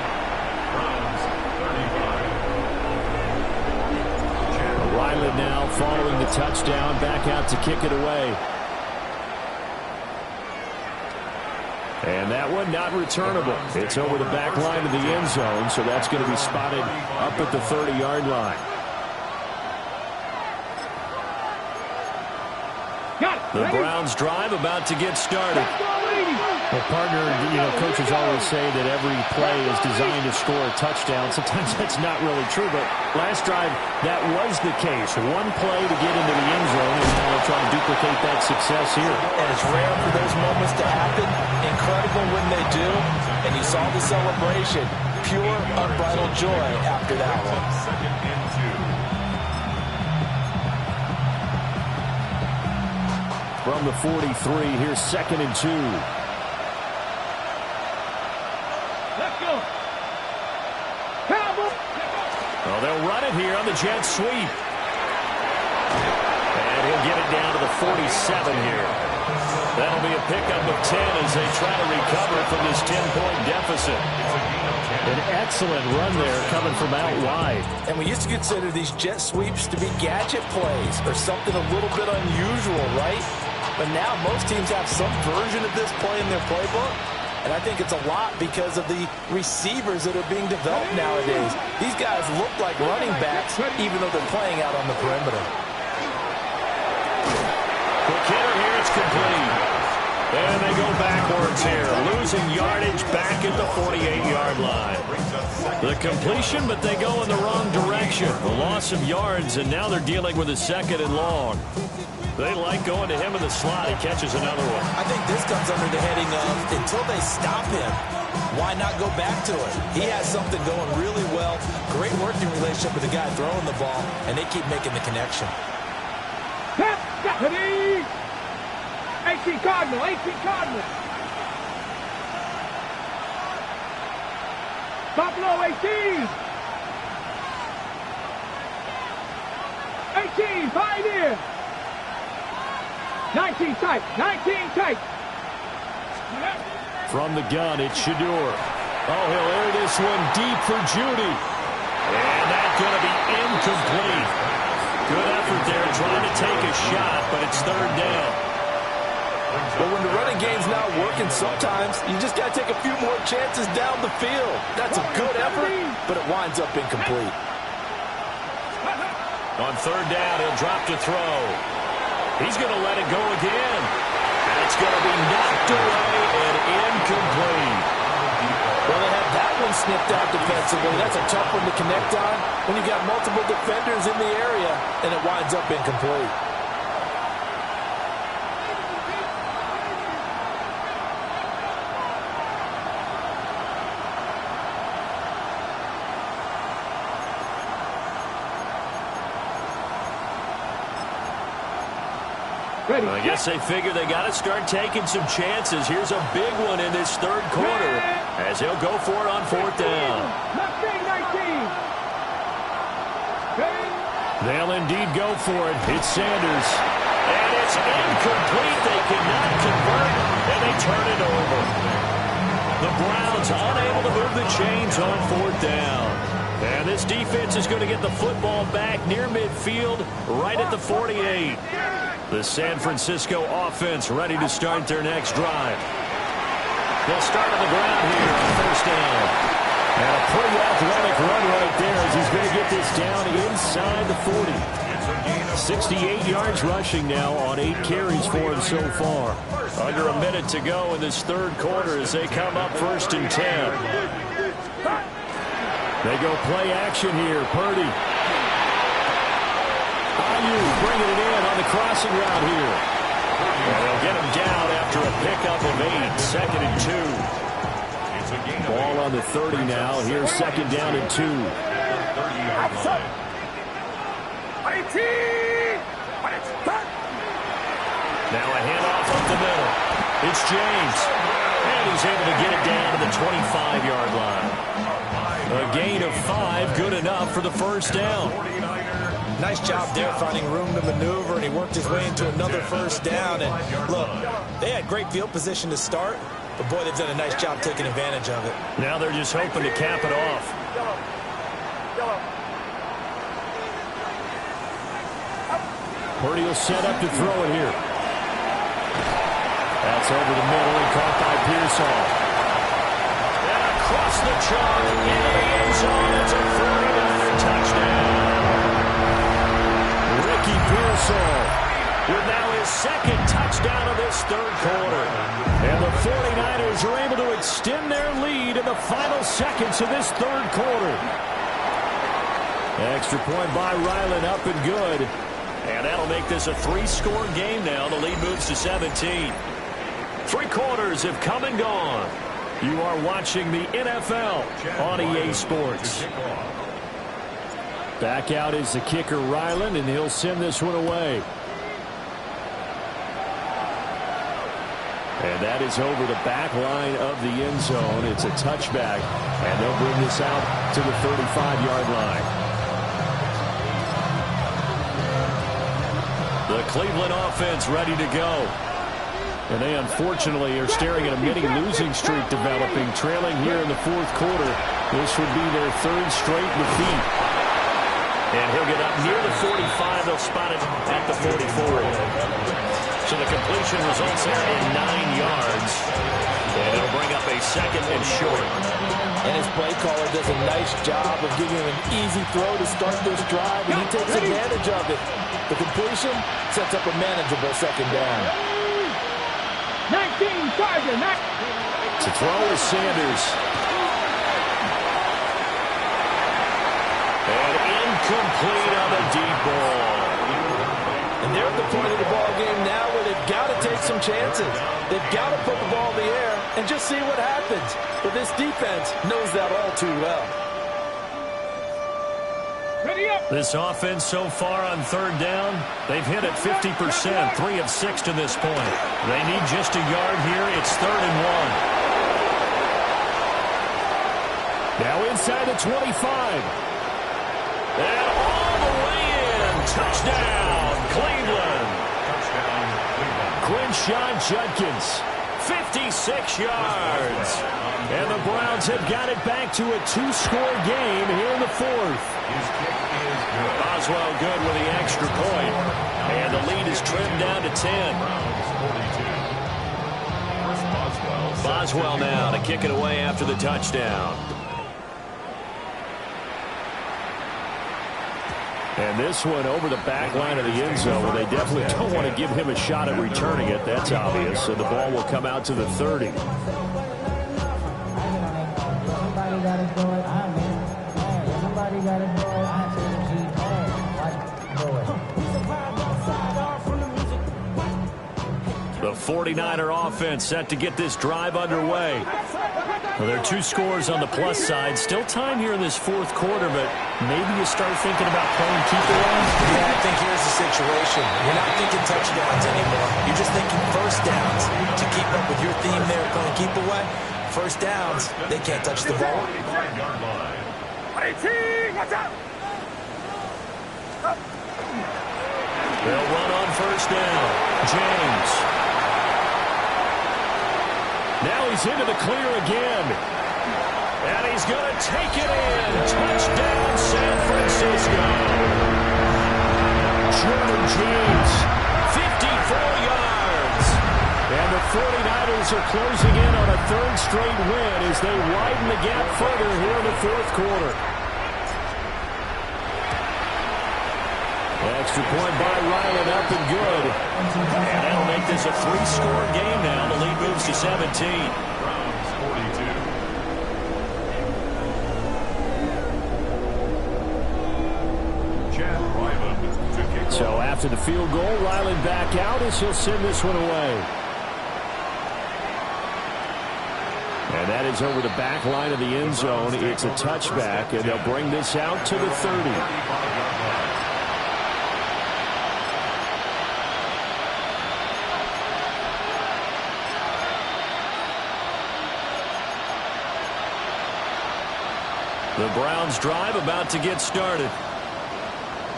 Ryland now following the touchdown, back out to kick it away. And that one not returnable. It's over the back line of the end zone, so that's going to be spotted up at the 30-yard line. The Browns drive about to get started. Well, partner, coaches always say that every play is designed to score a touchdown. Sometimes that's not really true, but last drive, that was the case. One play to get into the end zone, and now they'll try to duplicate that success here.
And it's rare for those moments to happen. Incredible when they do. And you saw the celebration. Pure, unbridled joy after that one.
From the 43, here's 2nd and 2.
Let's go. Cowboy.
Well, they'll run it here on the jet sweep. And he'll get it down to the 47 here. That'll be a pickup of 10 as they try to recover from this 10-point deficit. An excellent run there coming from out wide.
And we used to consider these jet sweeps to be gadget plays or something a little bit unusual, right? But now most teams have some version of this play in their playbook. And I think it's a lot because of the receivers that are being developed nowadays. These guys look like running backs even though they're playing out on the perimeter.
Quick hitter here, it's complete. And they go backwards here, losing yardage back at the 48-yard line. The completion, but they go in the wrong direction. The loss of yards, and now they're dealing with a 2nd and long. They like going to him in the slot. He catches another one.
I think this comes under the heading of until they stop him, why not go back to it? He has something going really well. Great working relationship with the guy throwing the ball, and they keep making the connection.
18 Cardinal, 18 Cardinal. Buffalo 18. 18 Pioneer. 19 tight, 19 tight.
From the gun, it's Shador. Oh, he'll air this one deep for Judy. And that's going to be incomplete. Good effort there trying to take a shot, but it's 3rd down.
But when the running game's not working, sometimes you just got to take a few more chances down the field. That's a good effort, but it winds up incomplete.
On 3rd down, he'll drop to throw. He's going to let it go again. And it's going to be knocked away and incomplete.
Well, they have that one snipped out defensively. That's a tough one to connect on when you got multiple defenders in the area, and it winds up incomplete.
I guess they figure they got to start taking some chances. Here's a big one in this 3rd quarter as he'll go for it on 4th down. They'll indeed go for it. It's Sanders. And it's incomplete. They cannot convert, and they turn it over. The Browns unable to move the chains on 4th down. And this defense is going to get the football back near midfield, right at the 48. The San Francisco offense ready to start their next drive. They'll start on the ground here on 1st down. And a pretty athletic run right there as he's going to get this down inside the 40. 68 yards rushing now on 8 carries for him so far. Under a minute to go in this 3rd quarter as they come up 1st and 10. They go play action here. Purdy. Ayuk bringing it in on the crossing route here. And they'll get him down after a pickup of 8. 2nd and 2. Ball on the 30 now. Here's 2nd down and 2. Now a handoff up the middle. It's James. And he's able to get it down to the 25-yard line. A gain of 5, good enough for the first down.
Nice job there finding room to maneuver, and he worked his way into another first down. And look, they had great field position to start, but boy, they've done a nice job taking advantage of it.
Now they're just hoping to cap it off. Purdy will set up to throw it here. That's over the middle and caught by Pearsall. And across the chalk into the end zone. It's a 49er touchdown. Ricky Pearsall with now his 2nd touchdown of this 3rd quarter. And the 49ers are able to extend their lead in the final seconds of this 3rd quarter. Extra point by Ryland, up and good. And that'll make this a 3-score game now. The lead moves to 17. 3 quarters have come and gone. You are watching the NFL on EA Sports. Back out is the kicker, Ryland, and he'll send this one away. And that is over the back line of the end zone. It's a touchback, and they'll bring this out to the 35-yard line. The Cleveland offense ready to go. And they unfortunately are staring at a mini losing streak developing, trailing here in the 4th quarter. This would be their 3rd straight defeat. And he'll get up near the 45. They'll spot it at the 44. So the completion results there in 9 yards. And it'll bring up a 2nd and short.
And his play caller does a nice job of giving him an easy throw to start this drive, and he takes advantage of it. The completion sets up a manageable 2nd down.
19, Charger,
to throw is Sanders. And incomplete on the deep ball.
And they're at the point of the ball game now where they've got to take some chances. They've got to put the ball in the air and just see what happens. But this defense knows that all too well.
This offense so far on 3rd down, they've hit it 50%, 3 of 6 to this point. They need just a yard here. It's 3rd and 1. Now inside the 25. And all the way in. Touchdown, Cleveland. Quinshon Judkins, 56 yards. And the Browns have got it back to a 2-score game here in the 4th. Boswell good with the extra point. And the lead is trimmed down to 10. Boswell now to kick it away after the touchdown. And this one over the back line of the end zone, where they definitely don't want to give him a shot at returning it. That's obvious. So the ball will come out to the 30. The 49er offense set to get this drive underway. Well, there are 2 scores on the plus side. Still time here in this 4th quarter, but maybe you start thinking about playing keep away.
Yeah, I think here's the situation. You're not thinking touchdowns anymore. You're just thinking first downs. To keep up with your theme there, playing keep away, first downs, they can't touch the ball.
They'll run on first down. James. Now he's into the clear again. And he's going to take it in. Touchdown, San Francisco. Jordan James, 54 yards. And the 49ers are closing in on a 3rd straight win as they widen the gap further here in the 4th quarter. Extra point by Ryland, up and good. And that'll make this a 3-score game now. The lead moves to 17. After the field goal, Riley back out as he'll send this one away. And that is over the back line of the end zone. It's a touchback, and they'll bring this out to the 30. The Browns drive about to get started.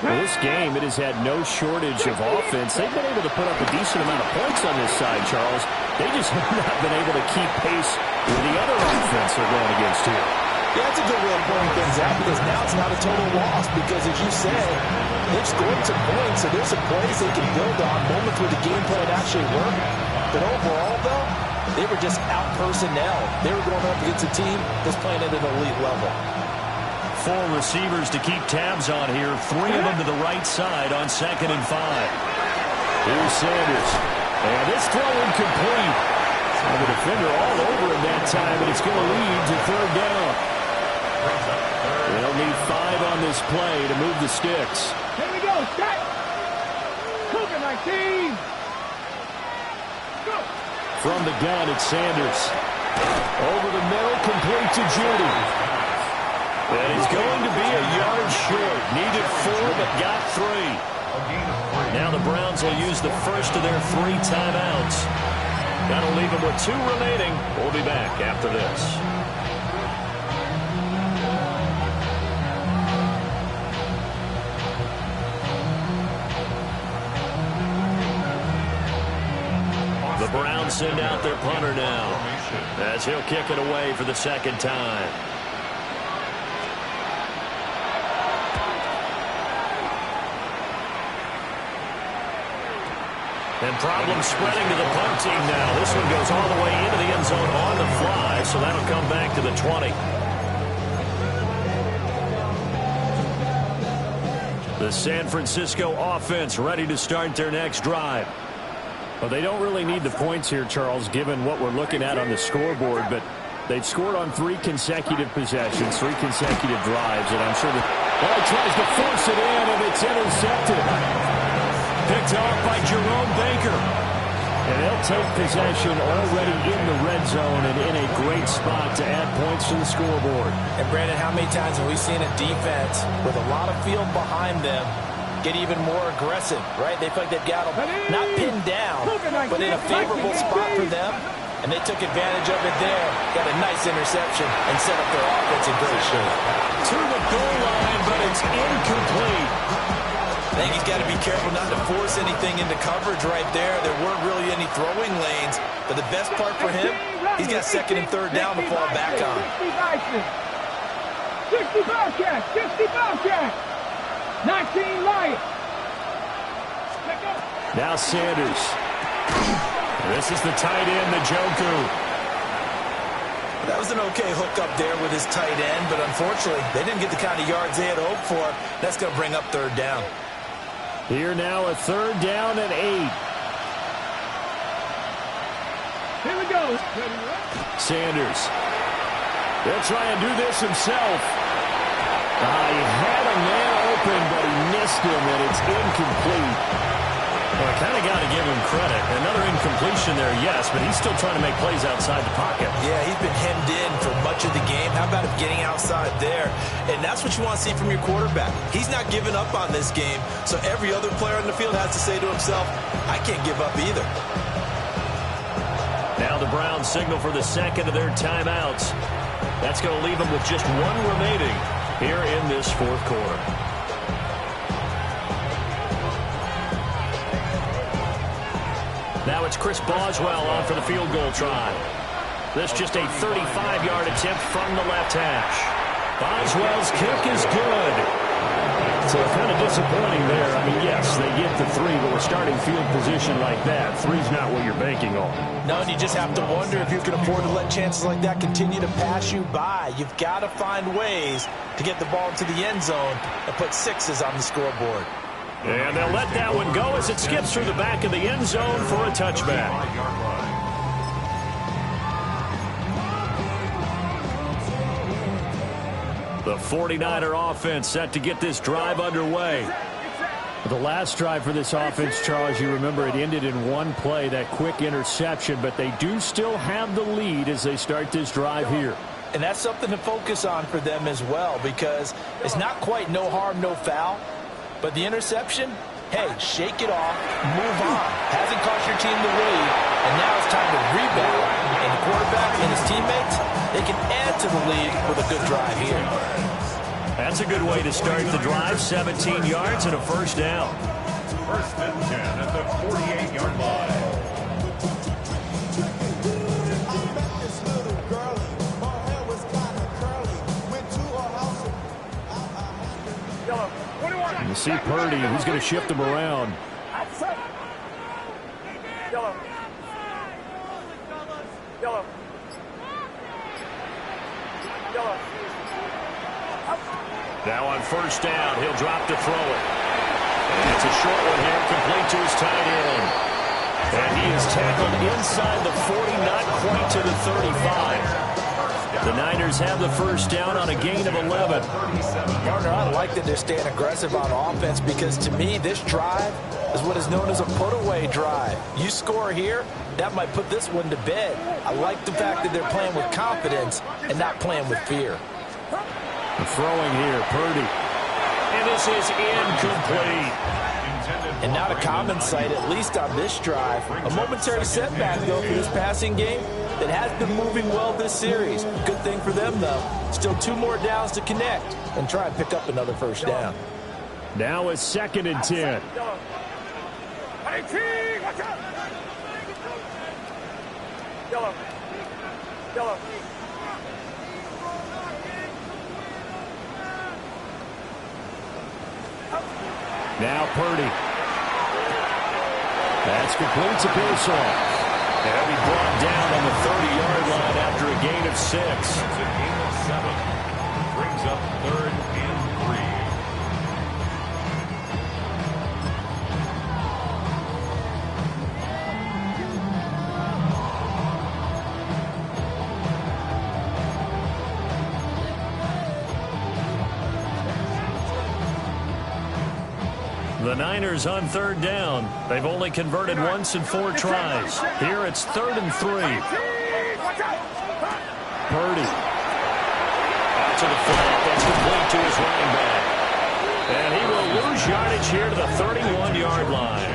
Well, this game, it has had no shortage of offense. They've been able to put up a decent amount of points on this side, Charles. They just have not been able to keep pace with the other offense they're going against here.
Yeah, that's a good way of pointing things out, because now it's not a total loss, because as you said, they've scored some points, so there's some plays they can build on, moments where the game plan actually worked. But overall, though, they were just out personnel. They were going up against a team that's playing at an elite level.
4 receivers to keep tabs on here. 3 of them to the right side on 2nd and 5. Here's Sanders. And this throw incomplete. And the defender all over him that time, and it's going to lead to 3rd down. They'll need 5 on this play to move the sticks.
Here we go. Set. Cougar 19. Go.
From the gun, it's Sanders. Over the middle, complete to Judy. And he's going to be a yard short. Needed 4, but got 3. Now the Browns will use the first of their 3 timeouts. That'll leave them with 2 remaining. We'll be back after this. The Browns send out their punter now, as he'll kick it away for the 2nd time. And problems spreading to the punt team now. This one goes all the way into the end zone on the fly, so that'll come back to the 20. The San Francisco offense ready to start their next drive. Well, they don't really need the points here, Charles, given what we're looking at on the scoreboard, but they've scored on 3 consecutive possessions, 3 consecutive drives, and I'm sure that he tries to force it in, and it's intercepted. Picked off by Jerome Baker. And they'll take possession already in the red zone and in a great spot to add points to the scoreboard.
And, Brandon, how many times have we seen a defense with a lot of field behind them get even more aggressive, right? They feel like they've got them not pinned down, but in a favorable spot for them. And they took advantage of it there. Got a nice interception and set up their offense in great shape.
To the goal line, but it's incomplete.
I think he's got to be careful not to force anything into coverage right there. There weren't really any throwing lanes. But the best part for him, he's got 2nd and 3rd down to fall back on.
60 Bobcats, 60 Bobcats, 19 Lions.
Now Sanders. This is the tight end, the Njoku.
That was an okay hook up there with his tight end, but unfortunately, they didn't get the kind of yards they had hoped for. That's going to bring up 3rd down.
Here now a 3rd down and 8.
Here we go.
Sanders. He'll try and do this himself. He had a man open, but he missed him, and it's incomplete. Well, I kind of got to give him credit. Another incompletion there, yes, but he's still trying to make plays outside the pocket.
Yeah, he's been hemmed in for much of the game. How about him getting outside there? And that's what you want to see from your quarterback. He's not giving up on this game, so every other player on the field has to say to himself, I can't give up either.
Now the Browns signal for the 2nd of their timeouts. That's going to leave them with just 1 remaining here in this 4th quarter. Now it's Chris Boswell on for the field goal try. This just a 35-yard attempt from the left hash. Boswell's kick is good. So kind of disappointing there. I mean, yes, they get the 3, but with starting field position like that, 3's not what you're banking on.
No, and you just have to wonder if you can afford to let chances like that continue to pass you by. You've got to find ways to get the ball into the end zone and put 6s on the scoreboard.
And they'll let that one go as it skips through the back of the end zone for a touchback. The 49er offense set to get this drive underway. The last drive for this offense, Charles, you remember it ended in one play, that quick interception, but they do still have the lead as they start this drive here.
And that's something to focus on for them as well, because it's not quite no harm, no foul, but the interception, hey, shake it off, move on. Hasn't cost your team the lead, and now it's time to rebound. And the quarterback and his teammates, they can add to the lead with a good drive here.
That's a good way to start the drive. 17 yards and a first down.
First and 10 at the 48-yard line.
You see Purdy, he's going to shift them around. Now on first down, he'll drop to throw it. And it's a short one here, complete to his tight end. And he is tackled inside the 40, not quite to the 35. The Niners have the first down on a gain of 11.
Gardner, I like that they're staying aggressive on offense, because to me, this drive is what is known as a put-away drive. You score here, that might put this one to bed. I like the fact that they're playing with confidence and not playing with fear.
The throwing here, Purdy. And this is incomplete.
And not a common sight, at least on this drive. A momentary setback, though, for this passing game that has been moving well this series. Good thing for them, though. Still 2 more downs to connect and try and pick up another first down.
Now it's 2nd and 10. Now Purdy. That's complete to Pearsall. And he'll be brought down on the 30-yard line after a gain of 6.
It's a gain of 7. Brings up 3rd and 3.
The Niners on 3rd down. They've only converted once in 4 tries. Here it's 3rd and 3. Purdy. Out to the flat. That's complete to his running back. And he will lose yardage here to the 31-yard line.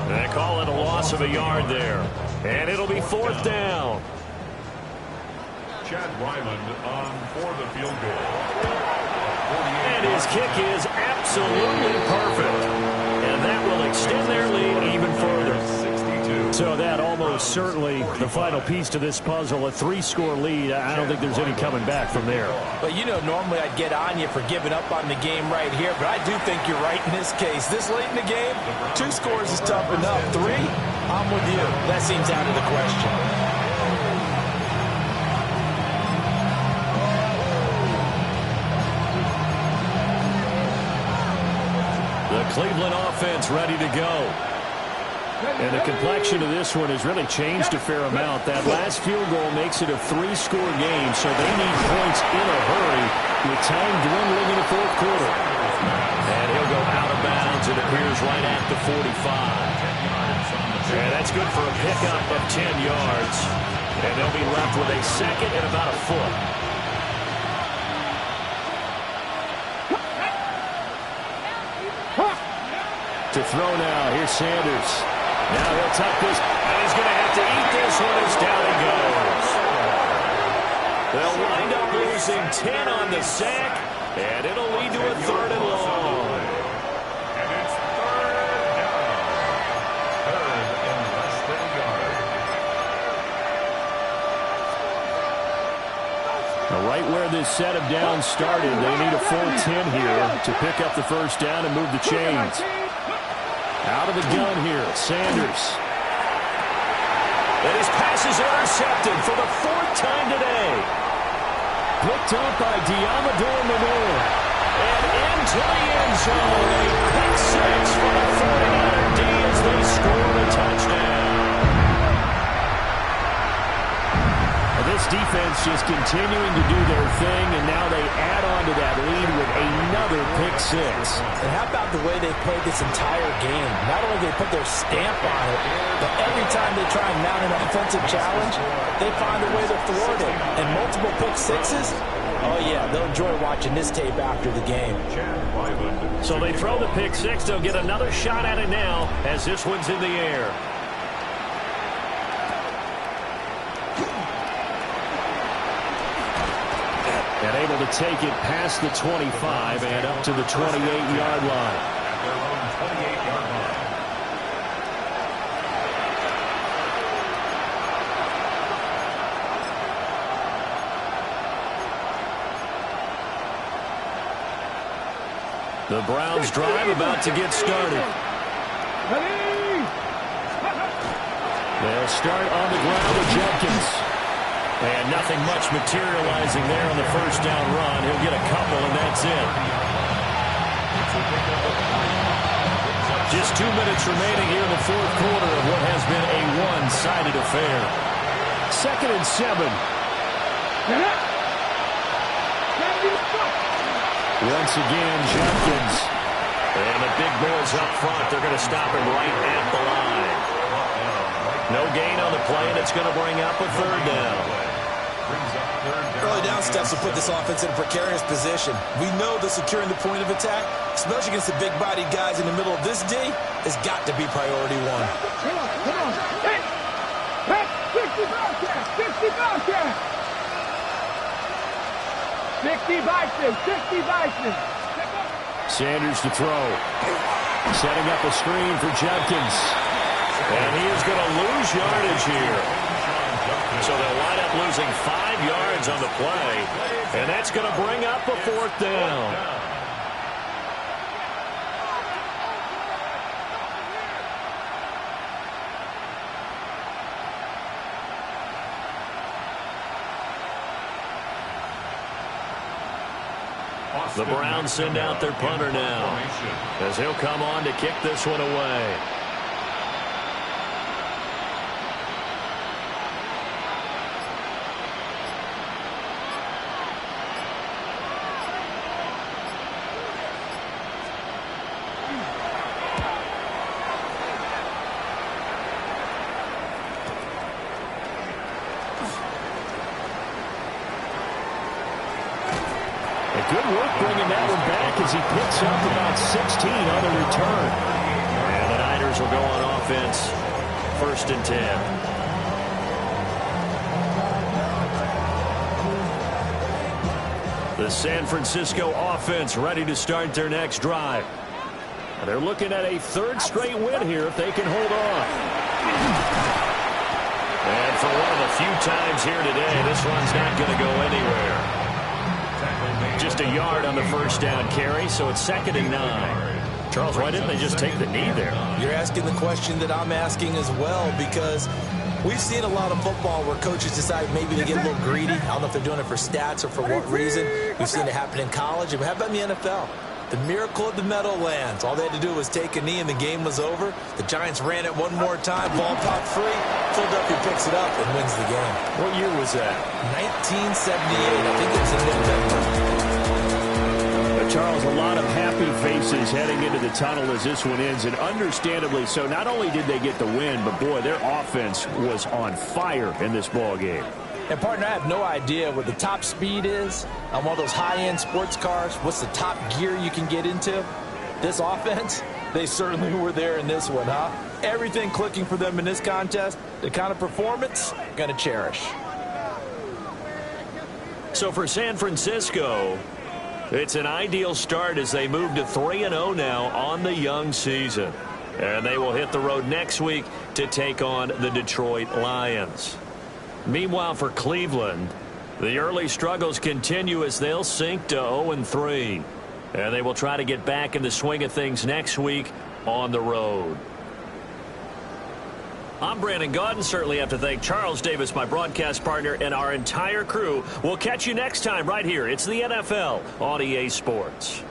They call it a loss of a yard there. And it'll be 4th down.
Chad Ryland on for the field goal.
And his kick is absolutely perfect. And that will extend their lead even further.
62.
So that almost certainly the final piece to this puzzle, a 3-score lead. I don't think there's any coming back from there.
But, you know, normally I'd get on you for giving up on the game right here, but I do think you're right in this case. This late in the game, 2 scores is tough enough. 3, I'm with you. That seems out of the question.
The Cleveland offense ready to go. And the complexion of this one has really changed a fair amount. That last field goal makes it a 3-score game, so they need points in a hurry with time dwindling in the 4th quarter. And he'll go out of bounds. It appears right at the 45. And that's good for a pickup of 10 yards. And they'll be left with a 2nd and about a foot. To throw now. Here's Sanders. Now he'll tuck this, and he's going to have to eat this one as down he goes. They'll wind up losing 10 on the sack, and it'll lead to a 3rd and long.
And it's 3rd down. 3rd and less than a yard.
Now, right where this set of downs started, they need a full 10 here to pick up the first down and move the chains. Out of the gun here, Sanders. And his pass is intercepted for the 4th time today. Picked up by Diamador Manor. And into the end zone. A pick 6 for the 49er D as they score a touchdown. this defense just continuing to do their thing, and now they add on to that lead with another pick six.
And how about the way they played this entire game? Not only did they put their stamp on it, but every time they try and mount an offensive challenge, they find a way to thwart it. And multiple pick sixes, oh yeah, they'll enjoy watching this tape after the game.
So they throw the pick six. They'll get another shot at it now as this one's in the air. And able to take it past the 25 and up to the 28-yard line.
At their own 28-yard line.
The Browns drive about to get started. They'll start on the ground with Jenkins. And nothing much materializing there on the first down run. He'll get a couple, and that's it. Just 2 minutes remaining here in the fourth quarter of what has been a one-sided affair. 2nd and 7. Once again, Jenkins. And the big boys up front, they're going to stop him right at the line. No gain on the play, and it's going to bring up a third down.
Early down steps will put this offense in a precarious position. We know that securing the point of attack, especially against the big-bodied guys in the middle of this D, has got to be priority one.
Come on. Hey, 60 Bobcats, 60 Bobcats. 60 Bison.
Sanders to throw. Setting up a screen for Jenkins. And he is going to lose yardage here. So they'll wind up losing 5 yards on the play. And that's going to bring up a fourth down. The Browns send out their punter now as he'll come on to kick this one away. Good work bringing that one back as he picks up about 16 on the return. And the Niners will go on offense. 1st and 10. The San Francisco offense ready to start their next drive. They're looking at a 3rd straight win here if they can hold on. And for one of the few times here today, this one's not going to go anywhere. Just a yard on the first down carry, so it's 2nd and 9. Charles, why didn't they just take the knee there?
You're asking the question that I'm asking as well, because we've seen a lot of football where coaches decide maybe to get a little greedy. I don't know if they're doing it for stats or for what reason. We've seen it happen in college, and how about in the NFL? The miracle of the Meadowlands. All they had to do was take a knee, and the game was over. The Giants ran it one more time. Ball popped free. Philadelphia picks it up and wins the game.
What year was that?
1978. I think it was in November.
Charles, a lot of happy faces heading into the tunnel as this one ends, and understandably so. Not only did they get the win, but boy, their offense was on fire in this ball game.
And partner, I have no idea what the top speed is on one of those high-end sports cars. What's the top gear you can get into? This offense, they certainly were there in this one, huh? Everything clicking for them in this contest, the kind of performance, gonna cherish.
So for San Francisco, it's an ideal start as they move to 3-0 now on the young season. And they will hit the road next week to take on the Detroit Lions. Meanwhile, for Cleveland, the early struggles continue as they'll sink to 0-3. And they will try to get back in the swing of things next week on the road. I'm Brandon Gaudin. Certainly have to thank Charles Davis, my broadcast partner, and our entire crew. We'll catch you next time right here. It's the NFL on EA Sports.